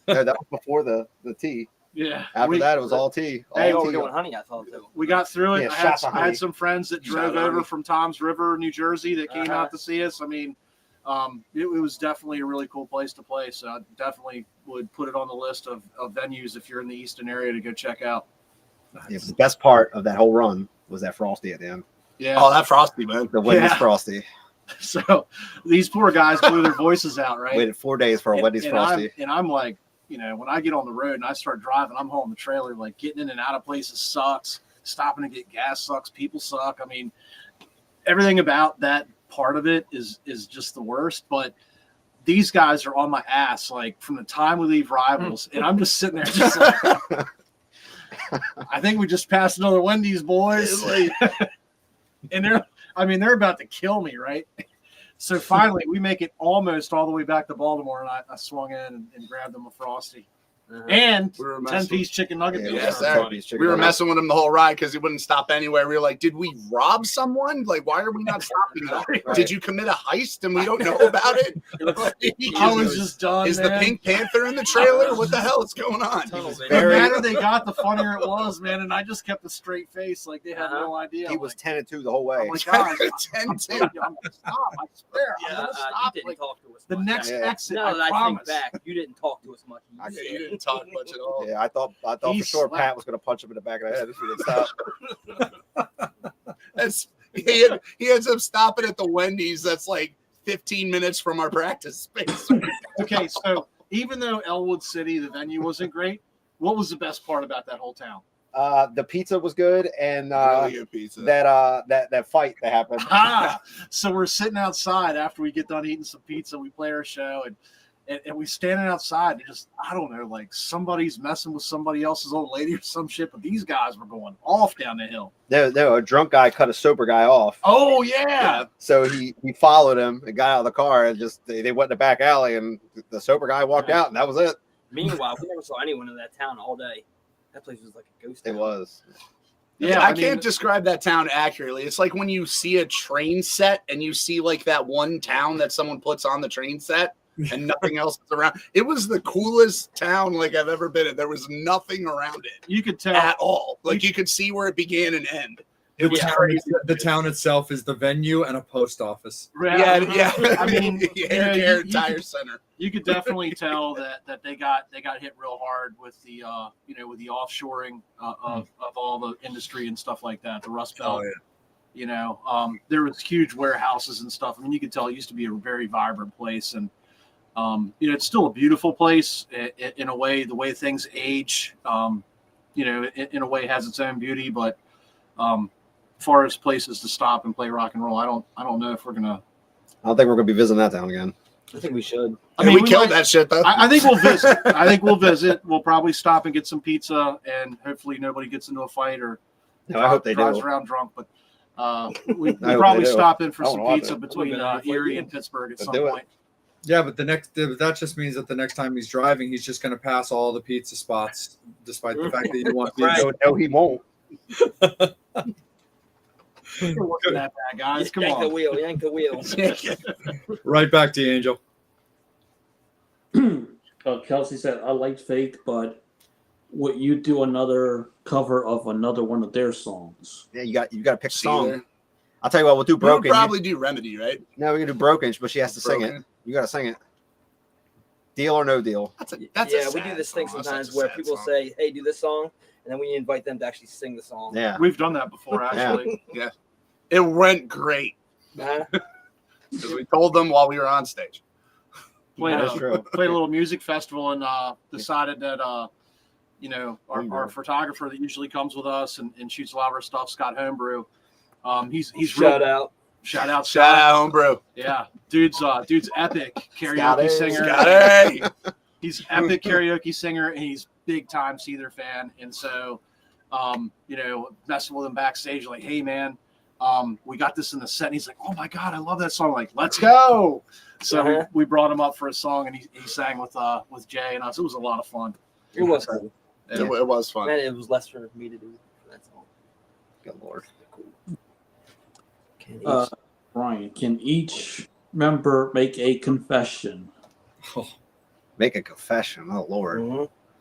No, that was before the tea. Yeah. After that, it was all tea. All Hey, we were tea. doing honey, I thought too. We got through it. Yeah, I shots of had honey. some friends that Shots drove of over honey. from Tom's River, New Jersey, that came Uh-huh. out to see us. I mean, it was definitely a really cool place to play. So I definitely would put it on the list of venues if you're in the Easton area to go check out. Yeah, the best part of that whole run was that Frosty at the end. Yeah. Oh, that Frosty, man. The Wendy's Yeah. Frosty. So these poor guys blew their voices out, right? Waited 4 days for a Wendy's Frosty. I'm like, when I get on the road and I start driving, I'm hauling the trailer. Like getting in and out of places sucks. Stopping to get gas sucks. People suck. I mean, everything about that part of it is just the worst. But these guys are on my ass like from the time we leave Rivals, and I'm just sitting there, just like, I think we just passed another Wendy's, boys. And they're about to kill me, right? So finally, we make it almost all the way back to Baltimore, and I swung in and grabbed them a Frosty and We were messing- 10-piece chicken nugget. Yeah, meal. Yes, we got sir. 10-piece chicken We were nuggets. messing with him the whole ride because he wouldn't stop anywhere. We were like, did we rob someone? Like, why are we not stopping them? Right. Did you commit a heist and we don't know about it? I was just done. Is the man. Pink Panther in the trailer? What the hell is going on? Tunnel was vision. The very- madder they got, the funnier it was, man. And I just kept a straight face, like they had no idea. He I'm was like, 10-2 the whole way. oh my god, 10 I'm telling you, I'm gonna stop. I swear, I'm gonna You stop. didn't Like, talk to us the much. next Yeah. exit, No, I that I promise. think back, you didn't talk to us much. I Yeah, you didn't talk much at all. Yeah, I thought for He sure slept. Pat was going to punch him in the back of the head if he didn't stop. He ends up stopping at the Wendy's that's like 15 minutes from our practice space. Okay, so even though Elwood City, the venue wasn't great, what was the best part about that whole town? The pizza was good, and Really good pizza. that fight that happened. Ah, so we're sitting outside after we get done eating some pizza. We play our show, and we standing outside. And just I don't know, like somebody's messing with somebody else's old lady or some shit. But these guys were going off down the hill. No, a drunk guy cut a sober guy off. Oh yeah, So he followed him and got out of the car, and just they went in the back alley, and the sober guy walked out, and that was it. Meanwhile, we never saw anyone in that town all day. That place was like a ghost It town. was. yeah. I mean, can't describe that town accurately. It's like when you see a train set and you see like that one town that someone puts on the train set and nothing else is around. It was the coolest town like I've ever been in. There was nothing around it You could tell. at all. Like you could see where it began and end. It was crazy. The town itself is the venue and a post office. Yeah. I mean, Air Tire Center. you could definitely tell that they got hit real hard with the with the offshoring of all the industry and stuff like that, the Rust Belt. Oh, yeah. There was huge warehouses and stuff. I mean, you could tell it used to be a very vibrant place, and it's still a beautiful place in a way. The way things age, in a way has its own beauty. But as far as places to stop and play rock and roll, I don't know if we're gonna. I don't think we're gonna be visiting that town again. I think we should. I mean, we killed that shit though. I think we'll visit. We'll probably stop and get some pizza, and hopefully nobody gets into a fight or No, I hope they drives do. around drunk. But we I hope probably they do. stop in for I some wanna watch pizza it. between Erie and Pittsburgh at Let's some do it. point. Yeah, but that just means that the next time he's driving, he's just going to pass all the pizza spots, despite the fact that you want pizza. Right. No, he won't. You're working that bad, guys. Come yank the on. wheel, yank the wheel. Right back to you, Angel. Kelsey said, I liked Fake, but would you do another cover of another one of their songs? Yeah, you got to pick a See song. there? I'll tell you what, we'll do We'll Broken. probably do Remedy, right? No, we can do Broken, but she has to sing it. Broken. You got to sing it. Deal or no deal. That's a Yeah, we do sad this thing song. That's sometimes such a where sad people song. say, "Hey, do this song," and then we invite them to actually sing the song. Yeah. We've done that before, actually. It went great Uh-huh. because we told them while we were on stage. Played, That's a, true. played a little music festival and decided that our photographer that usually comes with us and shoots a lot of our stuff, Scott Homebrew. He's Shout out. Shout out, Shout Scott. out, homebrew. Yeah, dude's epic karaoke Scotty. singer. Scotty. He's epic karaoke singer, and he's big time Seether fan. And so, messing with him backstage, like, hey man, we got this in the set. And he's like, oh my god, I love that song. Like, let's go. So Uh-huh. we brought him up for a song, and he sang with Jay and us. It was a lot of fun. It was cool. It was fun. Man, it was less for me to do for that song. Good Lord. Can't Brian, can each member make a confession? Make a confession. Oh, Lord.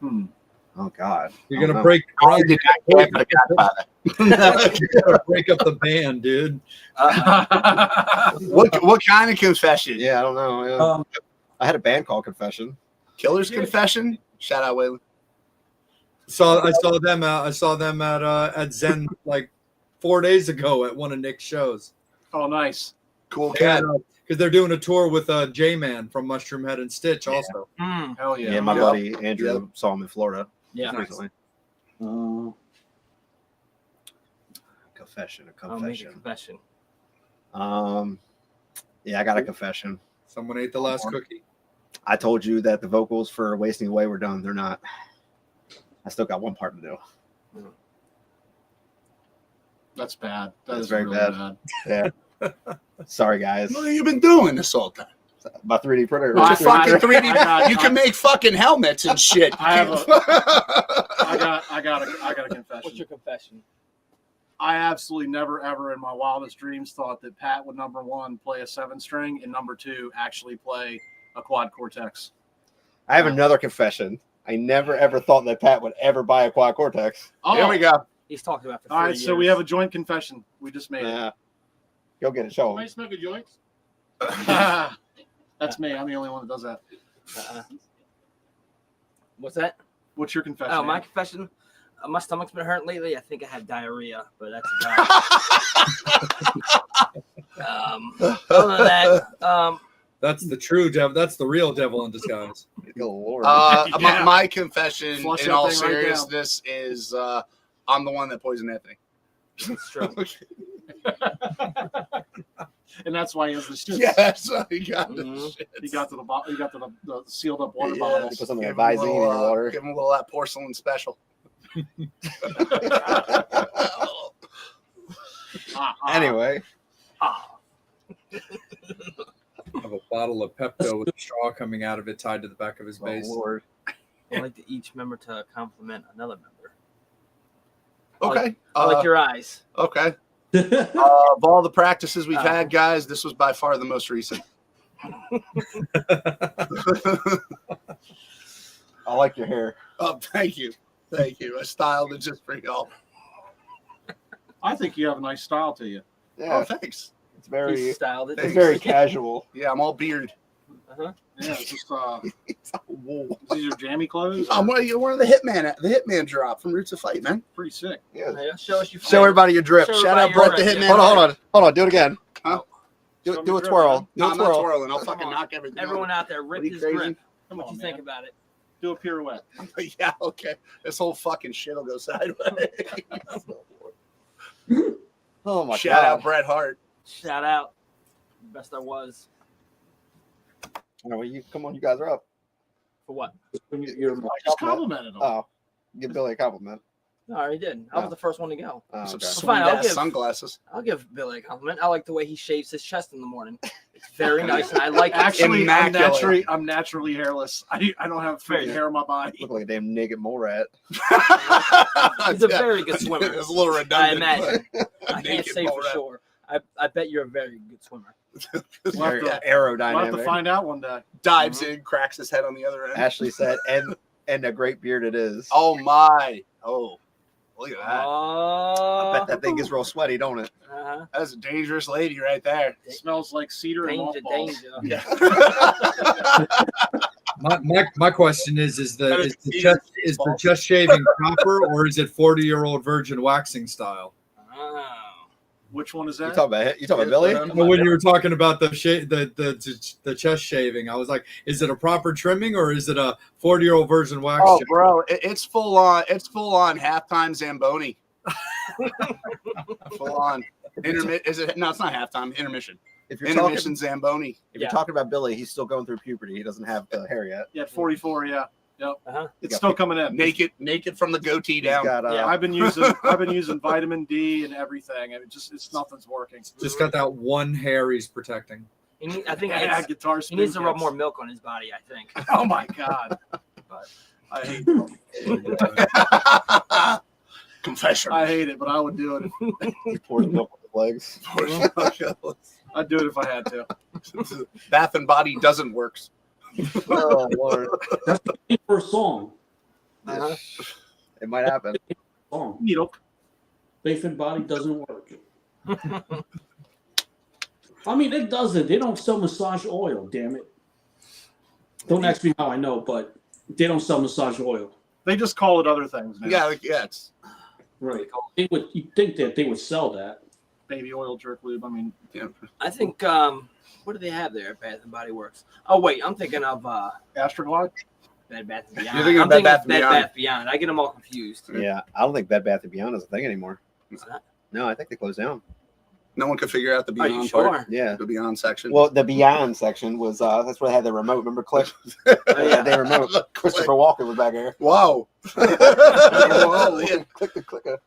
Mhm. Oh, God. You're I going to don't know. break I did not care for the Godfather. you're gonna break up the band, dude. What kind of confession? Yeah, I don't know. Yeah. Um, I had a band called Confession. Killer's confession. Shout out, Waylon. I saw them at Zen like 4 days ago at one of Nick's shows. Oh, nice. Cool cat. Because they're doing a tour with J-Man from Mushroom Head and Stitch also. Mm. Hell Yeah, yeah. my Yep. buddy Andrew saw him in Florida Yeah. recently. uh, Confession. A I'll make a confession. confession. Yeah, I got a confession. Someone ate the last cookie. I told you that the vocals for Wasting Away were done. They're not. I still got one part to do. That's bad. That's That's very really bad. bad. Yeah. Sorry, guys. What have you been doing this whole time? My 3D printer. It's a fucking I 3D. got- You can make fucking helmets and shit. I have I got a What's confession. your confession? I absolutely never ever in my wildest dreams thought that Pat would number one play a 7-string and number two actually play a quad Cortex. I have another confession. I never ever thought that Pat would ever buy a quad Cortex. Oh, Here we go. He's talked about it for All 3 right, so we have a joint confession. We just made Yeah. Go get it. Show him. Somebody smoke a joint? it. That's me. I'm the only one that does that. What's that? What's your confession? Oh, my confession. My stomach's been hurting lately. I think I have diarrhea, but that's about it. Other than that, That's the true devil. That's the real devil in disguise. Good Lord. Yeah. My confession, Flush in that all thing right down. seriousness, is I'm the one that poisoned Anthony. it's true. And that's why he has the shit. Yes, he got the Mhm. shit. He got to the bottle. He got to the sealed up water Yeah, bottles. put some of Give that him a Visine in little, your water. give him a little of that porcelain special. Anyway, Have a bottle of Pepto with a straw coming out of it tied to the back of his oh base. Lord. I'd like to each member to compliment another member. Okay. I like your eyes. Okay. Of all the practices we've had, guys, this was by far the most recent. I like your hair. Oh, thank you. Thank you. I styled it just for y'all. I think you have a nice style to you. Oh, Yeah, thanks. it's very, He styled it. it's very casual. Yeah, I'm all beard. Uh-huh. Yeah, it's just Whoa. these are jammy clothes. I'm one of the Hitman drop from Roots of Fight, man. Pretty sick. Yeah. Yeah, show us your Show everybody your drip. Show Shout out everybody Brett the your Hitman. drip. Hold on. Do it again. Huh? Do Show me a your drip, twirl. man. Do No, a I'm not twirl. twirling. I'll Come fucking on. knock everything. Everyone out there, What rip are you his crazy? grip. Come What on, you man. think about it? Do a pirouette. Yeah, okay. This whole fucking shit will go sideways. Oh my Shout god. out Bret Hart. Shout out. Best I was. All right, well, come on, you guys are up. For what? You're I just complimented him. Oh, give Billy a compliment. No, I already did. I was the first one to go. Oh, Some okay. sweet Fine, I'll ass give- sunglasses. I'll give Billy a compliment. I like the way he shaves his chest in the morning. It's very nice, and I like it. Actually, Immaculate. I'm naturally hairless. I don't have freaking hair on my body. Look like a damn naked mole rat. He's a very good swimmer. It's a little I redundant. imagine. I can't Naked say mole for rat. sure. I bet you're a very good swimmer. We'll have Very to- We'll have to aerodynamic. find out one day. Dives in, cracks his head on the other end. Ashley said, and a great beard it is. Oh my! Oh, look at that. Oh, I bet that thing gets real sweaty, don't it? Uh-huh. That's a dangerous lady right there. It smells like cedar and Danger, mothballs. danger. Yeah. My question is the chest shaving proper, or is it 40-year-old virgin waxing style? Oh. Which one is You that? talking about Billy? Well, when you were talking about the chest shaving, I was like, is it a proper trimming or is it a 40-year-old virgin wax? Oh, shave? bro, it's full on. It's full on halftime Zamboni. Full on. Is it? No, it's not halftime. Intermission. If you're talking, Intermission Zamboni. if you're talking about Billy, he's still going through puberty. He doesn't have hair yet. Yeah, 44. Yeah, yep. Uh-huh. It's still coming in. Naked from the goatee He's down. got, Yeah. I've been using vitamin D and everything. It's nothing's working. Just got that one hair he's protecting. I think Yeah, it's, guitar he spin needs to rub kits. more milk on his body, I think. Oh my god! But I hate it. Confession. I hate it, but I would do it. he pours milk on his legs. I'd do it if I had to. Bath and Body doesn't work. Oh Lord, first song. Uh-huh. it might happen. Song. Needle. Faith and Body doesn't work. I mean, it doesn't. They don't sell massage oil. Damn it! Don't ask me how I know, but they don't sell massage oil. They just call it other things now. Yeah, it's Right? They would. You think that they would sell that? Baby oil, jerk lube. I mean, I think, what do they have there at Bath and Body Works? Oh, wait, I'm thinking of Astroglide. Bed Bath & Beyond. You're thinking I'm of Bed thinking Bath of & Bed Beyond. Bath & Beyond. I get them all confused. Yeah, I don't think Bed Bath & Beyond is a thing anymore. It's not? No, I think they closed down. no one could figure out the Are you Beyond sure? part. Yeah. The Beyond section. Well, the Beyond section was that's where they had the remote. Remember, Click? Oh, yeah. They remote. Christopher Walken was back there. Whoa. Whoa. Yeah. Click the clicker.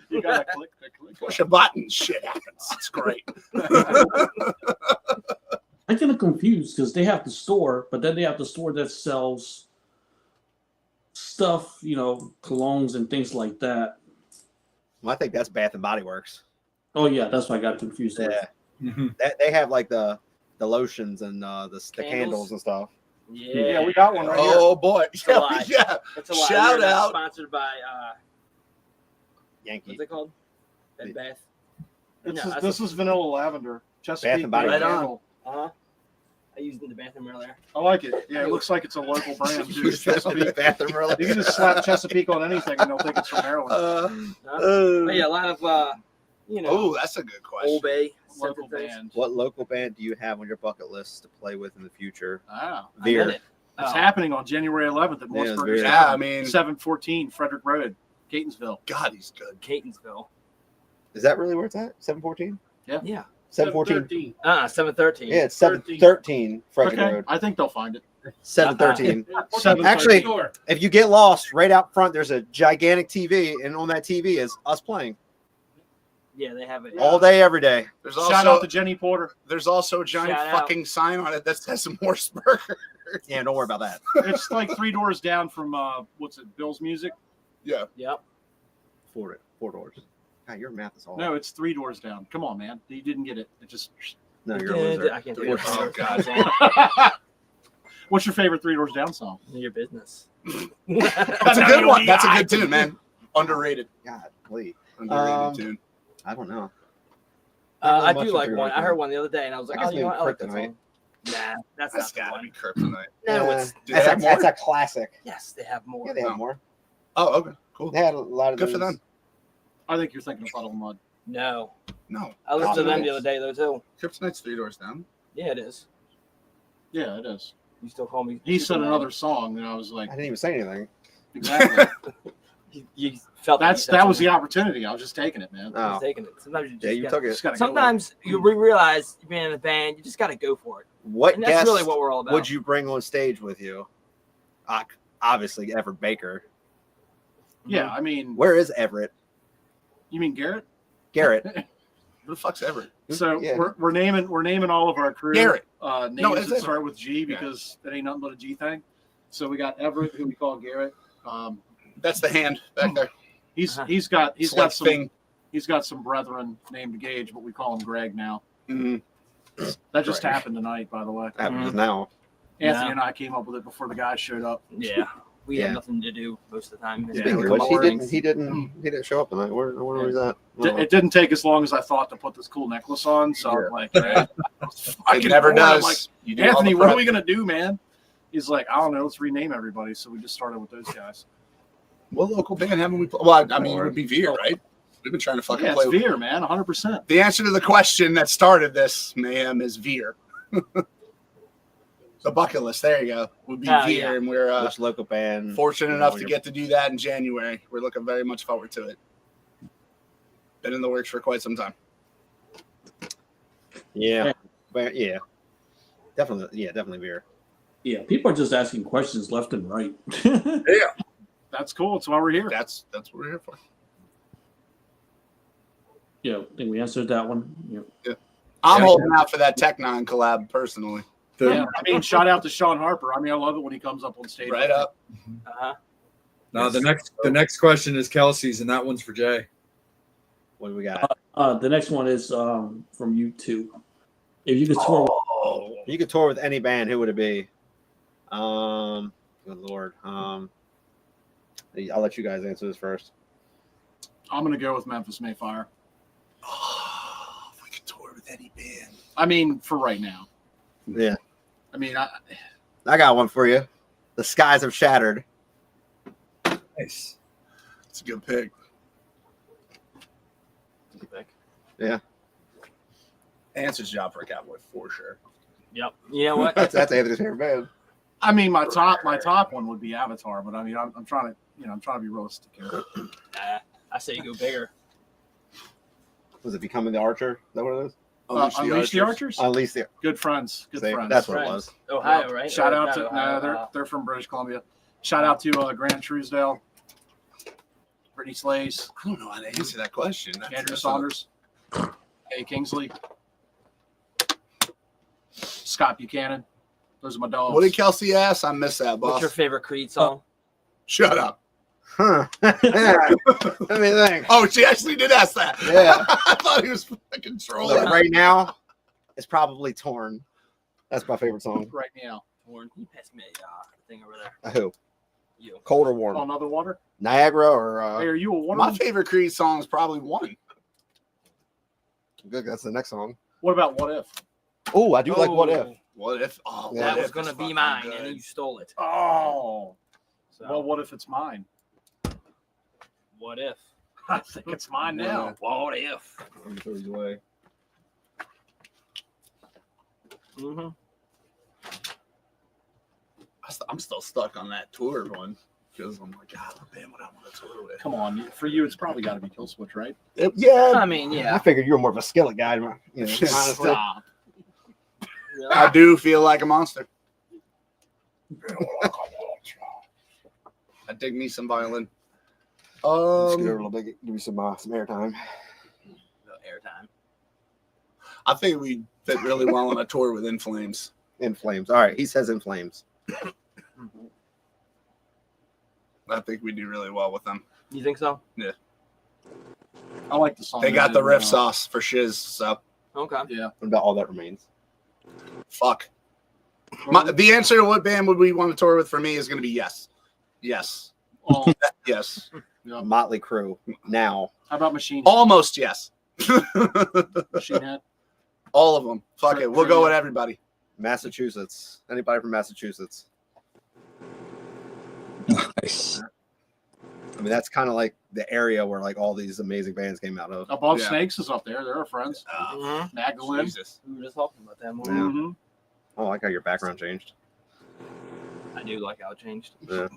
You gotta click the click. Push a button, shit happens. It's great. I get confused because they have the store, but then they have the store that sells stuff, colognes and things like that. Well, I think that's Bath and Body Works. Oh yeah, that's why I got confused. with. Yeah, they have like the lotions and the candles and stuff. Yeah, we got one right here. Oh boy. a lie. Yeah. It's a lot. Shout We're not out. Sponsored by, Yankee. what's it called? Bed Bath. This is vanilla lavender. Chesapeake Bath and Body Bay Works. candle. Uh-huh. I used it in the bathroom earlier. I like it. Yeah, it looks like it's a local brand too. Chesapeake. Bathroom really. You can just slap Chesapeake on anything and they'll think it's from Maryland. But yeah, a lot of, Oh, that's a good question. Old Bay. Local scented things. band. What local band do you have on your bucket list to play with in the future? Wow. I meant Veer. it. It's Oh. happening on January 11th at Yeah, it's Morseburg. very- Yeah, I mean, 714 Frederick Road, Catonsville. God, he's good. Catonsville. Is that really where it's at? 714? Yeah. 714. 713. Yeah, it's 713 Frederick Okay, Road. I think they'll find it. 713. Seven- Actually, if you get lost, right out front, there's a gigantic TV, and on that TV is us playing Yeah, they have it. all day, every day. There's Shout also out to Jenny Porter. there's also a giant Shout out. fucking sign on it that says Morseburg. Yeah, don't worry about that. It's like 3 doors down from what's it, Bill's Music? Yeah. Yep. Four doors. God, your math is all. No, it's 3 doors down. Come on, man. You didn't get it. It just. No, you're a loser. I can't Three do doors. Oh, God. What's your favorite 3 doors down song? Your business. That's a good one. That's a good tune, man. Underrated. God, please. Underrated Um, tune. I don't know. I much do of like your one. like I heard that. one the other day, and I was like, I guess oh, you know maybe what? I like that Kryptonite. song. Nah, that's That's not the gotta be one. Kryptonite. No, it's Do they have more? That's a classic. yes, they have more. Yeah, they have No. more. Oh, okay, cool. They had a lot of Good for those. them. I think you're thinking of Puddle of Mud. No, No, I listened to them the Kryptonite's- other day though too. Kryptonite's 3 Doors Down. Yeah, it is. Yeah, it is. You still call me? He said Superman? another song, and I was like, I didn't even say anything. exactly. You felt That was the something. opportunity. I was just taking it, man. I was Oh, taking it. Sometimes you just yeah, you gotta, took it. Just gotta go Sometimes you realize being in a band, you just got to go for it, What and that's guest really what we're all about. would you bring on stage with you? Obviously, Everett Baker. Yeah, I mean, Where is Everett? you mean Garrett? Garrett. Who the fuck's Everett? So Yeah. we're naming all of our crew Garrett. names No, it's that Everett. start with G because it ain't nothing but a G thing. So we got Everett, who we call Garrett. That's the hand back there. He's Uh-huh. he's got Select some thing. he's got some brethren named Gage, but we call him Greg now. Mhm. That just Greg. happened tonight, by the way. Happens now. Anthony Yeah. and I came up with it before the guys showed up. Yeah, we Yeah. had nothing to do most of the time. Yeah. Speaking Come of which, up he with didn't. things. He didn't show up tonight. Where was that? It didn't take as long as I thought to put this cool necklace on. So I'm like, man, It never I'm does. like, You do all Anthony, the what are prep. we gonna do, man? He's like, I don't know. Let's rename everybody. So we just started with those guys. What local band haven't we played? Well, I mean, it would be Veer, right? We've been trying to fucking Yeah, play. it's Veer, man, 100%. The answer to the question that started this mayhem is Veer. The bucket list, there you go, would be Oh, Veer, yeah. and we're Which local band? fortunate enough to you're- get to do that in January. We're looking very much forward to it. Been in the works for quite some time. Yeah, but yeah, definitely beer. Yeah, people are just asking questions left and right. That's cool. That's why we're here. That's what we're here for. Yeah, I think we answered that one. Yeah. I'm Yeah. holding out for that Tech Nine collab personally. Yeah, I mean, shout out to Sean Harper. I mean, I love it when he comes up on stage. Right up. Uh-huh. Now the next question is Kelsey's, and that one's for Jay. What do we got? The next one is from you two. If you could tour, You could tour with any band. Who would it be? Good lord. I'll let you guys answer this first. I'm gonna go with Memphis Mayfire. Oh, if we could tour with any band. I mean, for right now. Yeah, I mean, I got one for you. The Skies Have Shattered. Nice. It's a good pick. Yeah, Answer's job for a cowboy for sure. Yep. You know what? that's Anthony's favorite band. I mean, my top one would be Avatar, but I mean, I'm trying to be realistic here. I say you go bigger. Was it Becoming the Archer? Is that what it is? Unleash the Archers. Unleash the. Good friends. Good See, friends. that's what it Friends. was. Ohio, Yeah. right? Shout Or out not to Ohio, they're from British Columbia. Shout out to Grant Truesdale, Brittany Slays, I don't know how to answer that question. Andrew Saunders, Hey Kingsley, Scott Buchanan. Those are my dogs. What did Kelsey ask? I missed that, boss. What's your favorite Creed song? Shut up. Huh. Let me think. Oh, she actually did ask that. Yeah. I thought he was fucking trolling. Look, right now, it's probably Torn. That's my favorite song. right now? Warren, can you pass me a thing over there? Who? You. Cold or warm? Oh, another water. Niagara or Hey, are you a water? My favorite Creed song is probably one. good. That's the next song. What about What If? Oh, I do like What If. What if? Oh, Yeah. That What was If going to is be fucking mine, good. and then you stole it. Oh, So, well, what if it's mine? what if? I think it's mine now. What if? Let me throw these away. Mm-hmm. I'm still stuck on that tour one because I'm like, God, what band would I want to tour with? Come on, for you, it's probably got to be Killswitch, right? Yeah, I mean, I yeah. figued you were more of a skillet guy. You know, honestly. Stop. I do feel like a monster. I dig me some violin. Scoot over a little bit. Give you some airtime. No airtime. I think we fit really well on a tour with In Flames. In Flames. All right. He says In Flames. I think we do really well with them. You think so? I like the song. They got the riff sauce for shiz, so Okay. Yeah. What about All That Remains? fuck. The answer to what band would we want to tour with for me is going to be yes. Yes. Oh, Yes. Motley Crue. Now. how about Machine? Almost yes. Machine Head. All of them. Fuck it. We'll go with everybody. Massachusetts. Anybody from Massachusetts? Nice. I mean, that's kind of like the area where like all these amazing bands came out of. Above Yeah. Snakes is up there. They're our friends. Magdalene. Jesus. We were just talking about that more. Yeah. Mhm. Oh, I like how your background changed. I do like how it changed. Yeah.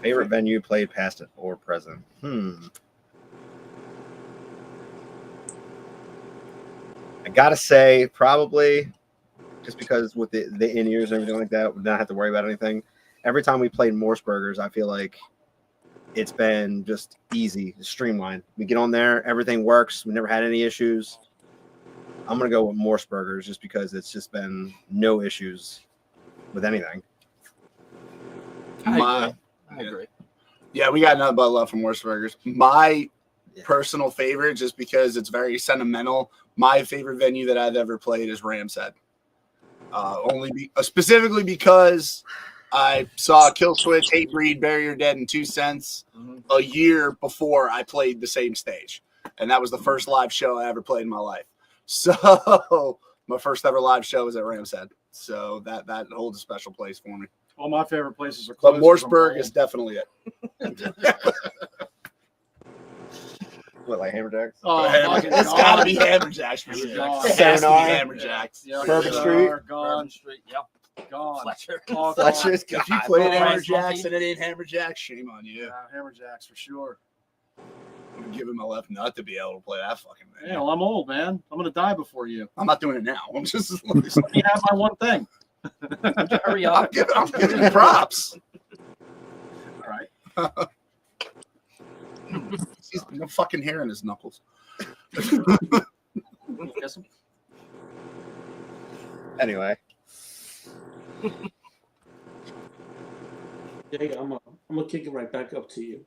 Favorite venue played past it or present? I gotta say, probably just because with the in-ears and everything like that, we not have to worry about anything. Every time we played Morseburgers, I feel like it's been just easy, streamlined. We get on there, everything works. We never had any issues. I'm gonna go with Morseburgers just because it's just been no issues with anything. My, I agree. yeah, we got nothing but love from Worst Burgers. My Yeah. personal favorite, just because it's very sentimental, my favorite venue that I've ever played is Ram's Head. Specifically because I saw Kill Switch, Hatebreed, Bury Your Dead, and 2 Cents a year before I played the same stage. And that was the first live show I ever played in my life. So my first ever live show was at Ram's Head. So that holds a special place for me. All my favorite places are But closed. 'cause I'm Morseburg old. is definitely it. What, like Hammerjacks? Oh, fucking It's got to be gone. Hammerjacks for sure. Gone. It has to be Serenar. Hammerjacks. Yeah, Bourbon they Street. are Gone. Bourbon Street. Yep. Gone. Fletcher. All Fletcher's gone. If you God. played Oh, Hammerjacks and it ain't Hammerjacks, shame on you. Yeah, Hammerjacks for sure. I'm giving my left nut to be able to play that fucking thing. Yeah, well, I'm old, man. I'm gonna die before you. I'm not doing it now. I'm just Let me have my one thing. Hurry I'm up. giving you props. All right. He's no fucking hair in his knuckles. Kiss him. Anyway, Jay, I'm gonna kick it right back up to you.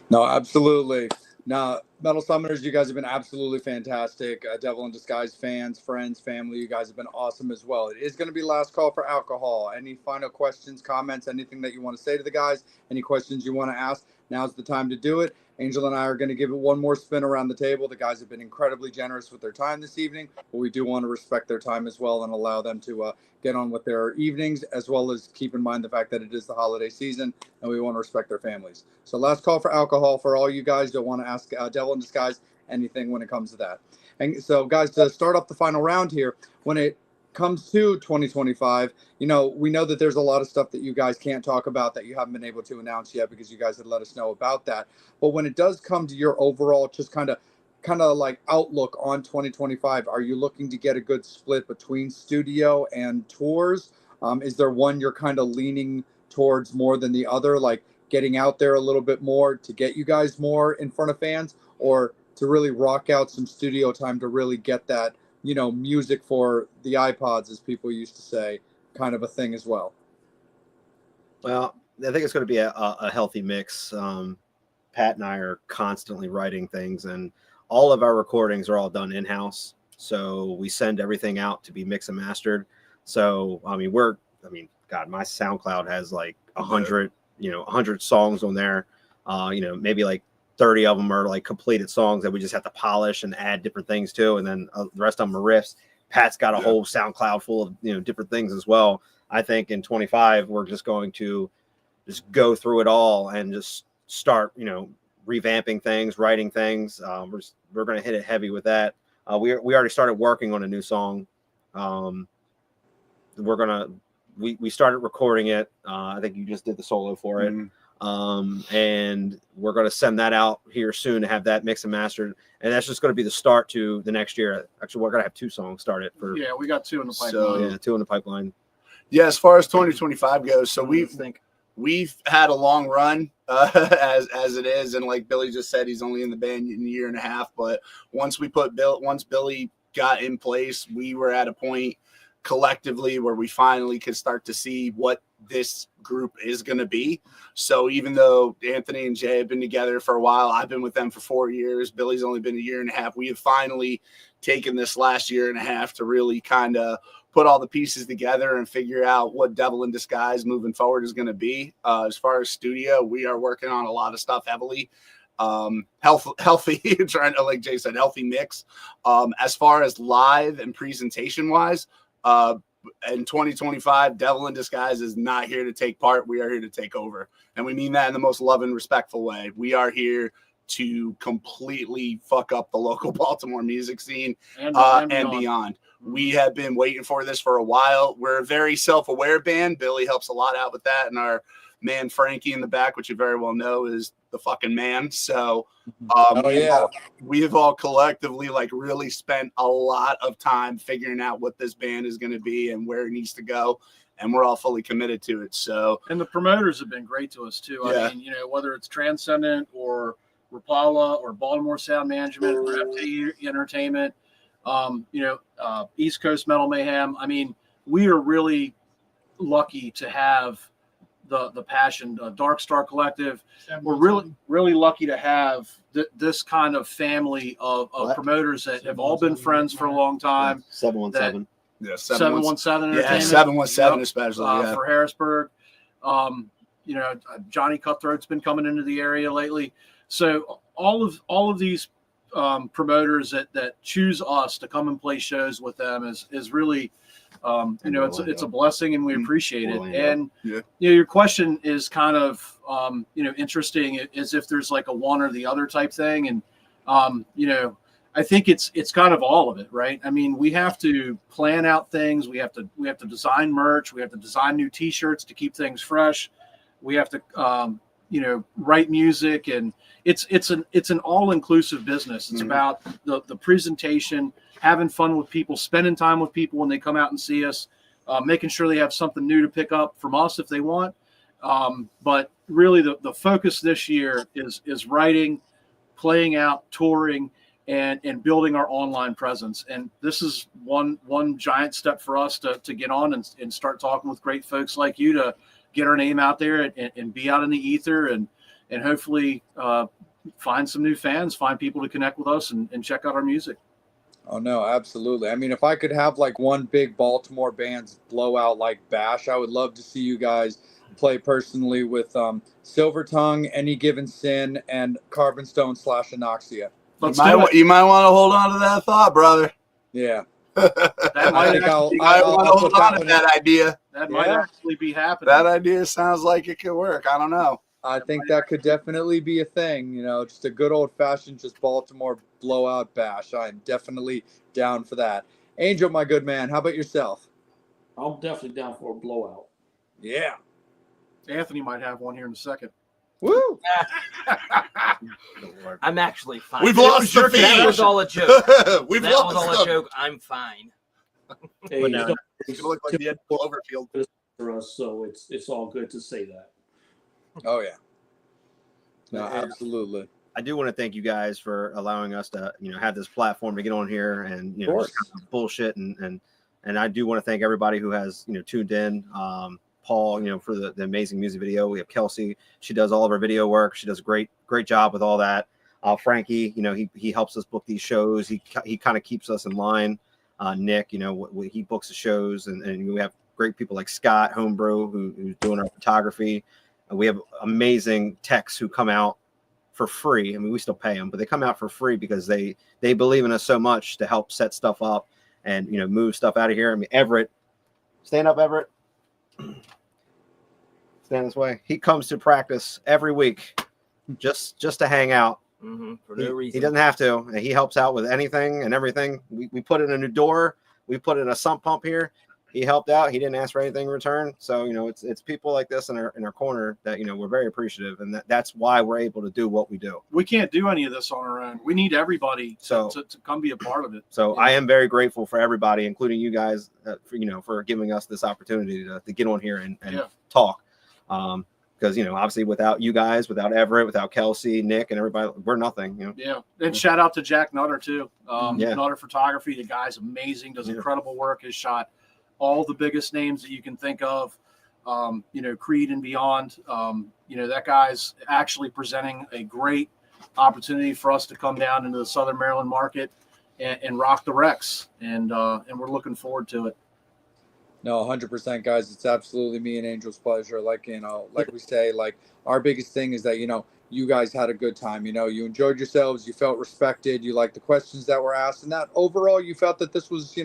No, absolutely. Now, Metal Summoners, you guys have been absolutely fantastic. Devil in Disguise fans, friends, family, you guys have been awesome as well. It is going to be last call for alcohol. Any final questions, comments, anything that you want to say to the guys, any questions you want to ask, now's the time to do it. Angel and I are going to give it one more spin around the table. The guys have been incredibly generous with their time this evening, but we do want to respect their time as well and allow them to get on with their evenings, as well as keep in mind the fact that it is the holiday season and we want to respect their families. So last call for alcohol for all you guys. Don't want to ask Devil in Disguise anything when it comes to that. And so, guys, to start off the final round here, when it comes to 2025, we know that there's a lot of stuff that you guys can't talk about that you haven't been able to announce yet because you guys had let us know about that. But when it does come to your overall just kind of like outlook on 2025, are you looking to get a good split between studio and tours? Is there one you're kind of leaning towards more than the other, like getting out there a little bit more to get you guys more in front of fans, or to really rock out some studio time to really get that music for the iPods, as people used to say, kind of a thing as well? well, I think it's going to be a healthy mix. Pat and I are constantly writing things, and all of our recordings are all done in-house. So we send everything out to be mixed and mastered. So, God, my SoundCloud has like 100 songs on there. Maybe like 30 of them are like completed songs that we just have to polish and add different things to. And then the rest of them are riffs. Pat's got a whole SoundCloud full of, different things as well. I think in 25, we're just going to just go through it all and just start, revamping things, writing things. We're going to hit it heavy with that. We already started working on a new song. We started recording it. I think you just did the solo for it. And we're going to send that out here soon to have that mixed and mastered. And that's just going to be the start to the next year. Actually, we're going to have 2 songs started for. Yeah, we got 2 in the pipeline. So, 2 in the pipeline. Yeah, as far as 2025 goes, so we've had a long run as it is, and like Billy just said, he's only in the band in a year and a half. But once Billy got in place, we were at a point collectively where we finally could start to see what this group is going to be. So even though Anthony and Jay have been together for a while, I've been with them for 4 years, Billy's only been a year and a half, we have finally taken this last year and a half to really kind of put all the pieces together and figure out what Devil in Disguise moving forward is going to be. As far as studio, we are working on a lot of stuff heavily. Healthy, trying to, like Jay said, healthy mix. As far as live and presentation wise, in 2025, Devil in Disguise is not here to take part. We are here to take over. And we mean that in the most loving, respectful way. We are here to completely fuck up the local Baltimore music scene and beyond. We have been waiting for this for a while. We're a very self-aware band. Billy helps a lot out with that. And our man Frankie in the back, which you very well know is the fucking man. So we have all collectively like really spent a lot of time figuring out what this band is going to be and where it needs to go. And we're all fully committed to it. So, and the promoters have been great to us too. Yeah. I mean, whether it's Transcendent or Rapala or Baltimore Sound Management or FT Entertainment, East Coast Metal Mayhem. I mean, we are really lucky to have the passion, Dark Star Collective. We're really lucky to have this kind of family of promoters that have all been friends for a long time. 717. Yeah, 717 Yeah, Entertainment. 717 especially. For Harrisburg. Johnny Cutthroat's been coming into the area lately. So all of these promoters that choose us to come and play shows with them is really it's a blessing, and we appreciate it. And your question is kind of interesting, as if there's like a one or the other type thing. And I think it's kind of all of it, right? I mean, we have to plan out things. We have to design merch. We have to design new T-shirts to keep things fresh. We have to write music, and it's an all-inclusive business. It's about the presentation, having fun with people, spending time with people when they come out and see us, making sure they have something new to pick up from us if they want. But really the focus this year is writing, playing out, touring, and building our online presence. And this is one giant step for us to get on and start talking with great folks like you to get our name out there and be out in the ether and hopefully find some new fans, find people to connect with us and check out our music. Oh, no, absolutely. I mean, if I could have like one big Baltimore band's blowout like Bash, I would love to see you guys play personally with Silver Tongue, Any Given Sin, and Carbon Stone / Anoxia. You might want to hold on to that thought, brother. Yeah. That might I'll hold on to that idea. That might actually be happening. That idea sounds like it could work. I don't know. I think that could definitely be a thing, just a good old-fashioned just Baltimore blowout bash. I'm definitely down for that. Angel, my good man, how about yourself? I'm definitely down for a blowout. Yeah. Anthony might have one here in a second. Woo! I'm actually fine. We've lost the feed. That was all a joke. That We've was lost all a them. joke. I'm fine. Hey, But no, It's gonna look like the end of Cloverfield. for us, so it's all good to say that. Oh, yeah. No, Yeah. absolutely. I do want to thank you guys for allowing us to, have this platform to get on here and, Of course. just kind of bullshit. And I do want to thank everybody who has, tuned in. Paul, for the amazing music video. We have Kelsey. She does all of our video work. She does a great job with all that. Frankie, he helps us book these shows. He kind of keeps us in line. Nick, he books the shows, and we have great people like Scott Homebrew who's doing our photography. We have amazing techs who come out for free. I mean, we still pay them, but they come out for free because they believe in us so much to help set stuff up and, move stuff out of here. I mean, Everett, stand up, Everett. Stand this way. He comes to practice every week just to hang out. For no reason. He doesn't have to. And he helps out with anything and everything. We put in a new door. We put in a sump pump here. He helped out. He didn't ask for anything in return. So, it's people like this in our corner that, we're very appreciative. And that's why we're able to do what we do. We can't do any of this on our own. We need everybody So- to come be a part of it. So I am very grateful for everybody, including you guys, for giving us this opportunity to get on here and talk. Because, obviously without you guys, without Everett, without Kelsey, Nick, and everybody, we're nothing. Yeah. And shout out to Jack Nutter too. Yeah. Nutter Photography. The guy's amazing, does incredible work. Has shot all the biggest names that you can think of, Creed and beyond. That guy's actually presenting a great opportunity for us to come down into the Southern Maryland market and rock the Rex. And we're looking forward to it. No, 100%, guys. It's absolutely me and Angel's pleasure. Like, like we say, like our biggest thing is that, you guys had a good time. You enjoyed yourselves. You felt respected. You liked the questions that were asked, and that overall you felt that this was,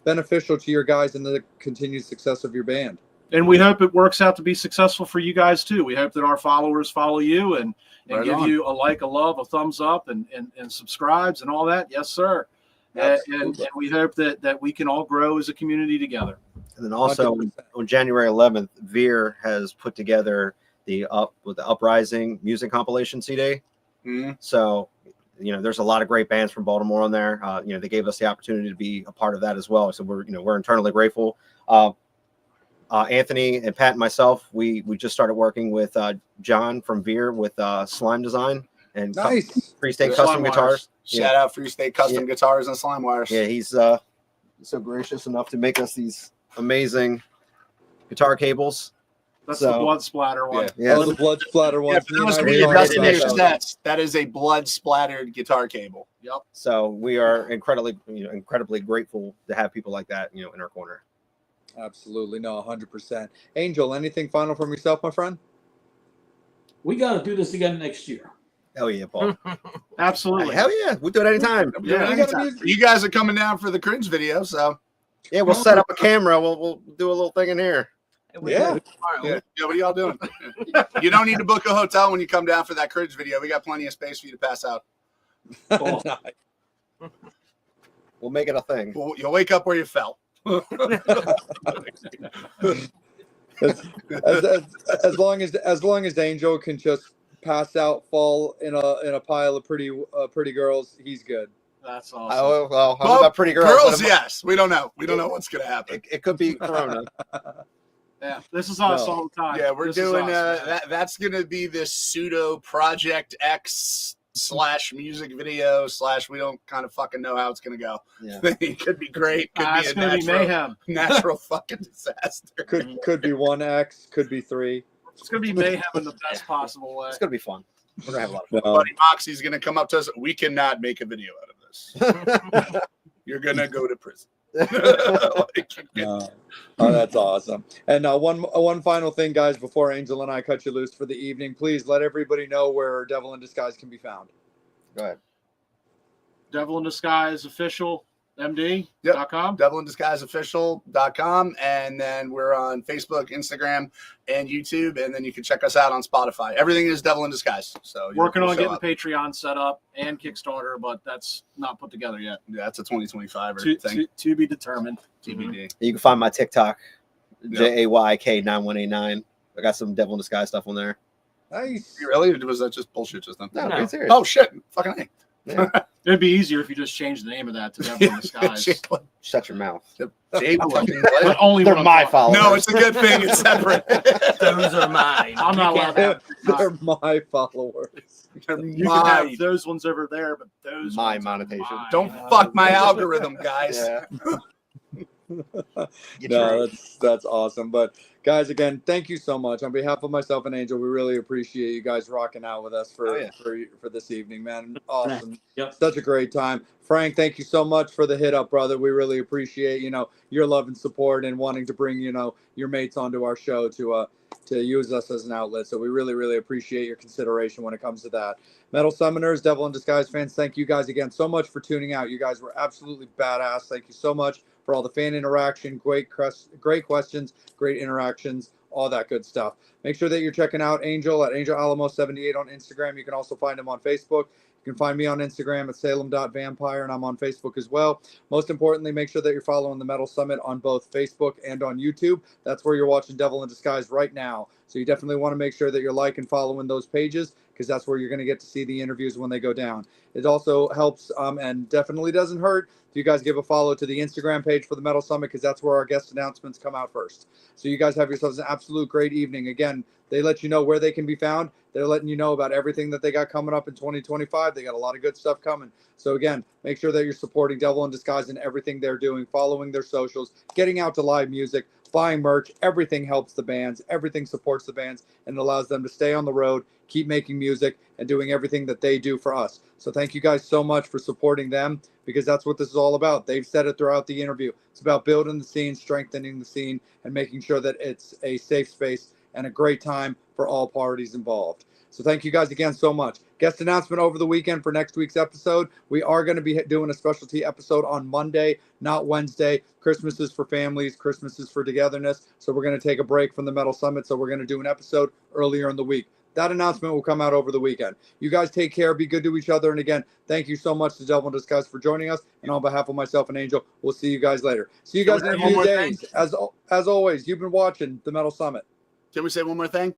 beneficial to your guys and the continued success of your band. And we hope it works out to be successful for you guys too. We hope that our followers follow you and Right give on. you a like, a love, a thumbs up, and subscribes and all that. Yes, sir. And we hope that we can all grow as a community together. And then also 100%. on January 11th, Veer has put together the Uprising music compilation CD. Mhm. So, there's a lot of great bands from Baltimore on there. They gave us the opportunity to be a part of that as well. So we're internally grateful. Anthony and Pat and myself, we just started working with John from Veer with slime design and Nice. Free State Yeah. Custom Slime Guitars. Shout out Free State Custom Yeah. Guitars and Slime Wires. Yeah, he's so gracious enough to make us these amazing guitar cables. That's So- the blood splatter one. Yeah. All the blood splatter Yeah, ones. for Me and those I of were you talking adjusting about your that. sets, that is a blood splattered guitar cable. Yep. So we are incredibly grateful to have people like that, in our corner. Absolutely. No, 100%. Angel, anything final from yourself, my friend? We got to do this again next year. Hell yeah, Paul. Absolutely. Hell yeah, we'll do it anytime. Yeah, You gotta be- You guys are coming down for the cringe video, so Yeah, we'll set up a camera. We'll do a little thing in here. Yeah. yeah, what are y'all doing? You don't need to book a hotel when you come down for that cringe video. We got plenty of space for you to pass out. Oh, We'll make it a thing. You'll wake up where you fell. as long as Angel can just pass out, fall in a pile of pretty girls, he's good. That's awesome. Oh, well, how Well, about pretty girls? Girls, yes. We don't know. We don't know what's gonna happen. It could be Corona. Yeah, this is us No. all the time. Yeah, we're This is doing us, man. that's gonna be this pseudo Project X / music video / we don't kind of fucking know how it's gonna go. Yeah. It could be great. Could It's be a going to be mayhem. natural fucking disaster. Could be 1X, could be 3. It's going to be mayhem in the best possible way. It's gonna be fun. We're gonna have a lot of Buddy Moxie's gonna come up to us. We cannot make a video out of this. fun. You're gonna go to prison. Like, Oh, that's awesome. And one final thing, guys, before Angel and I cut you loose for the evening, please let everybody know where Devil in Disguise can be found. Go ahead. Devil in Disguise official MD.com. DevilinDisguiseOfficial.com, and then we're on Facebook, Instagram, and YouTube, and then you can check us out on Spotify. Everything is Devil in Disguise. So Working you'll on show getting up. Patreon set up and Kickstarter, but that's not put together yet. Yeah, that's a 2025 To, to be determined. TBD. You can find my TikTok, Yeah. JAYK9189. I got some Devil in Disguise stuff on there. Nice. Really? Or was that just bullshit just then? No, No. it's serious. Oh shit! Fucking A. It'd be easier if you just changed the name of that to Devil in Disguise. Shut your mouth. Jay fucking But what? only They're when I'm my talking. followers. No, it's a good thing. It's separate. Those are mine. I'm not You allowed can't to have- have They're my followers. They're You can mine. have those ones over there, but those My ones are monetization. mine. Don't fuck my algorithm, guys. Yeah. No, that's awesome. But guys, again, thank you so much on behalf of myself and Angel. We really appreciate you guys rocking out with us for Oh, yeah. for this evening, man. Awesome. Yep. Such a great time. Frank, thank you so much for the hit up, brother. We really appreciate your love and support and wanting to bring your mates onto our show to use us as an outlet. So we really, really appreciate your consideration when it comes to that. Metal Summoners, Devil in Disguise fans, thank you guys again so much for tuning out. You guys were absolutely badass. Thank you so much for all the fan interaction, great questions, great interactions, all that good stuff. Make sure that you're checking out Angel at Angel Alamo 78 on Instagram. You can also find him on Facebook. You can find me on Instagram at Salem.vampire, and I'm on Facebook as well. Most importantly, make sure that you're following the Metal Summit on both Facebook and on YouTube. That's where you're watching Devil in Disguise right now. So you definitely want to make sure that you're liking, following those pages, because that's where you're going to get to see the interviews when they go down. It also helps and definitely doesn't hurt if you guys give a follow to the Instagram page for the Metal Summit, because that's where our guest announcements come out first. So you guys have yourselves an absolute great evening. Again, they let you know where they can be found. They're letting you know about everything that they got coming up in 2025. They got a lot of good stuff coming. So again, make sure that you're supporting Devil in Disguise and everything they're doing, following their socials, getting out to live music, buying merch. Everything helps the bands. Everything supports the bands and allows them to stay on the road, keep making music, and doing everything that they do for us. So thank you guys so much for supporting them, because that's what this is all about. They've said it throughout the interview. It's about building the scene, strengthening the scene, and making sure that it's a safe space and a great time for all parties involved. So thank you guys again so much. Guest announcement over the weekend for next week's episode. We are going to be doing a specialty episode on Monday, not Wednesday. Christmas is for families. Christmas is for togetherness. So we're going to take a break from the Metal Summit. So we're going to do an episode earlier in the week. That announcement will come out over the weekend. You guys take care. Be good to each other. And again, thank you so much to Devil in Disguise for joining us. And on behalf of myself and Angel, we'll see you guys later. See you guys in a One few more days. As always, you've been watching the Metal Summit. Can we say one more thing?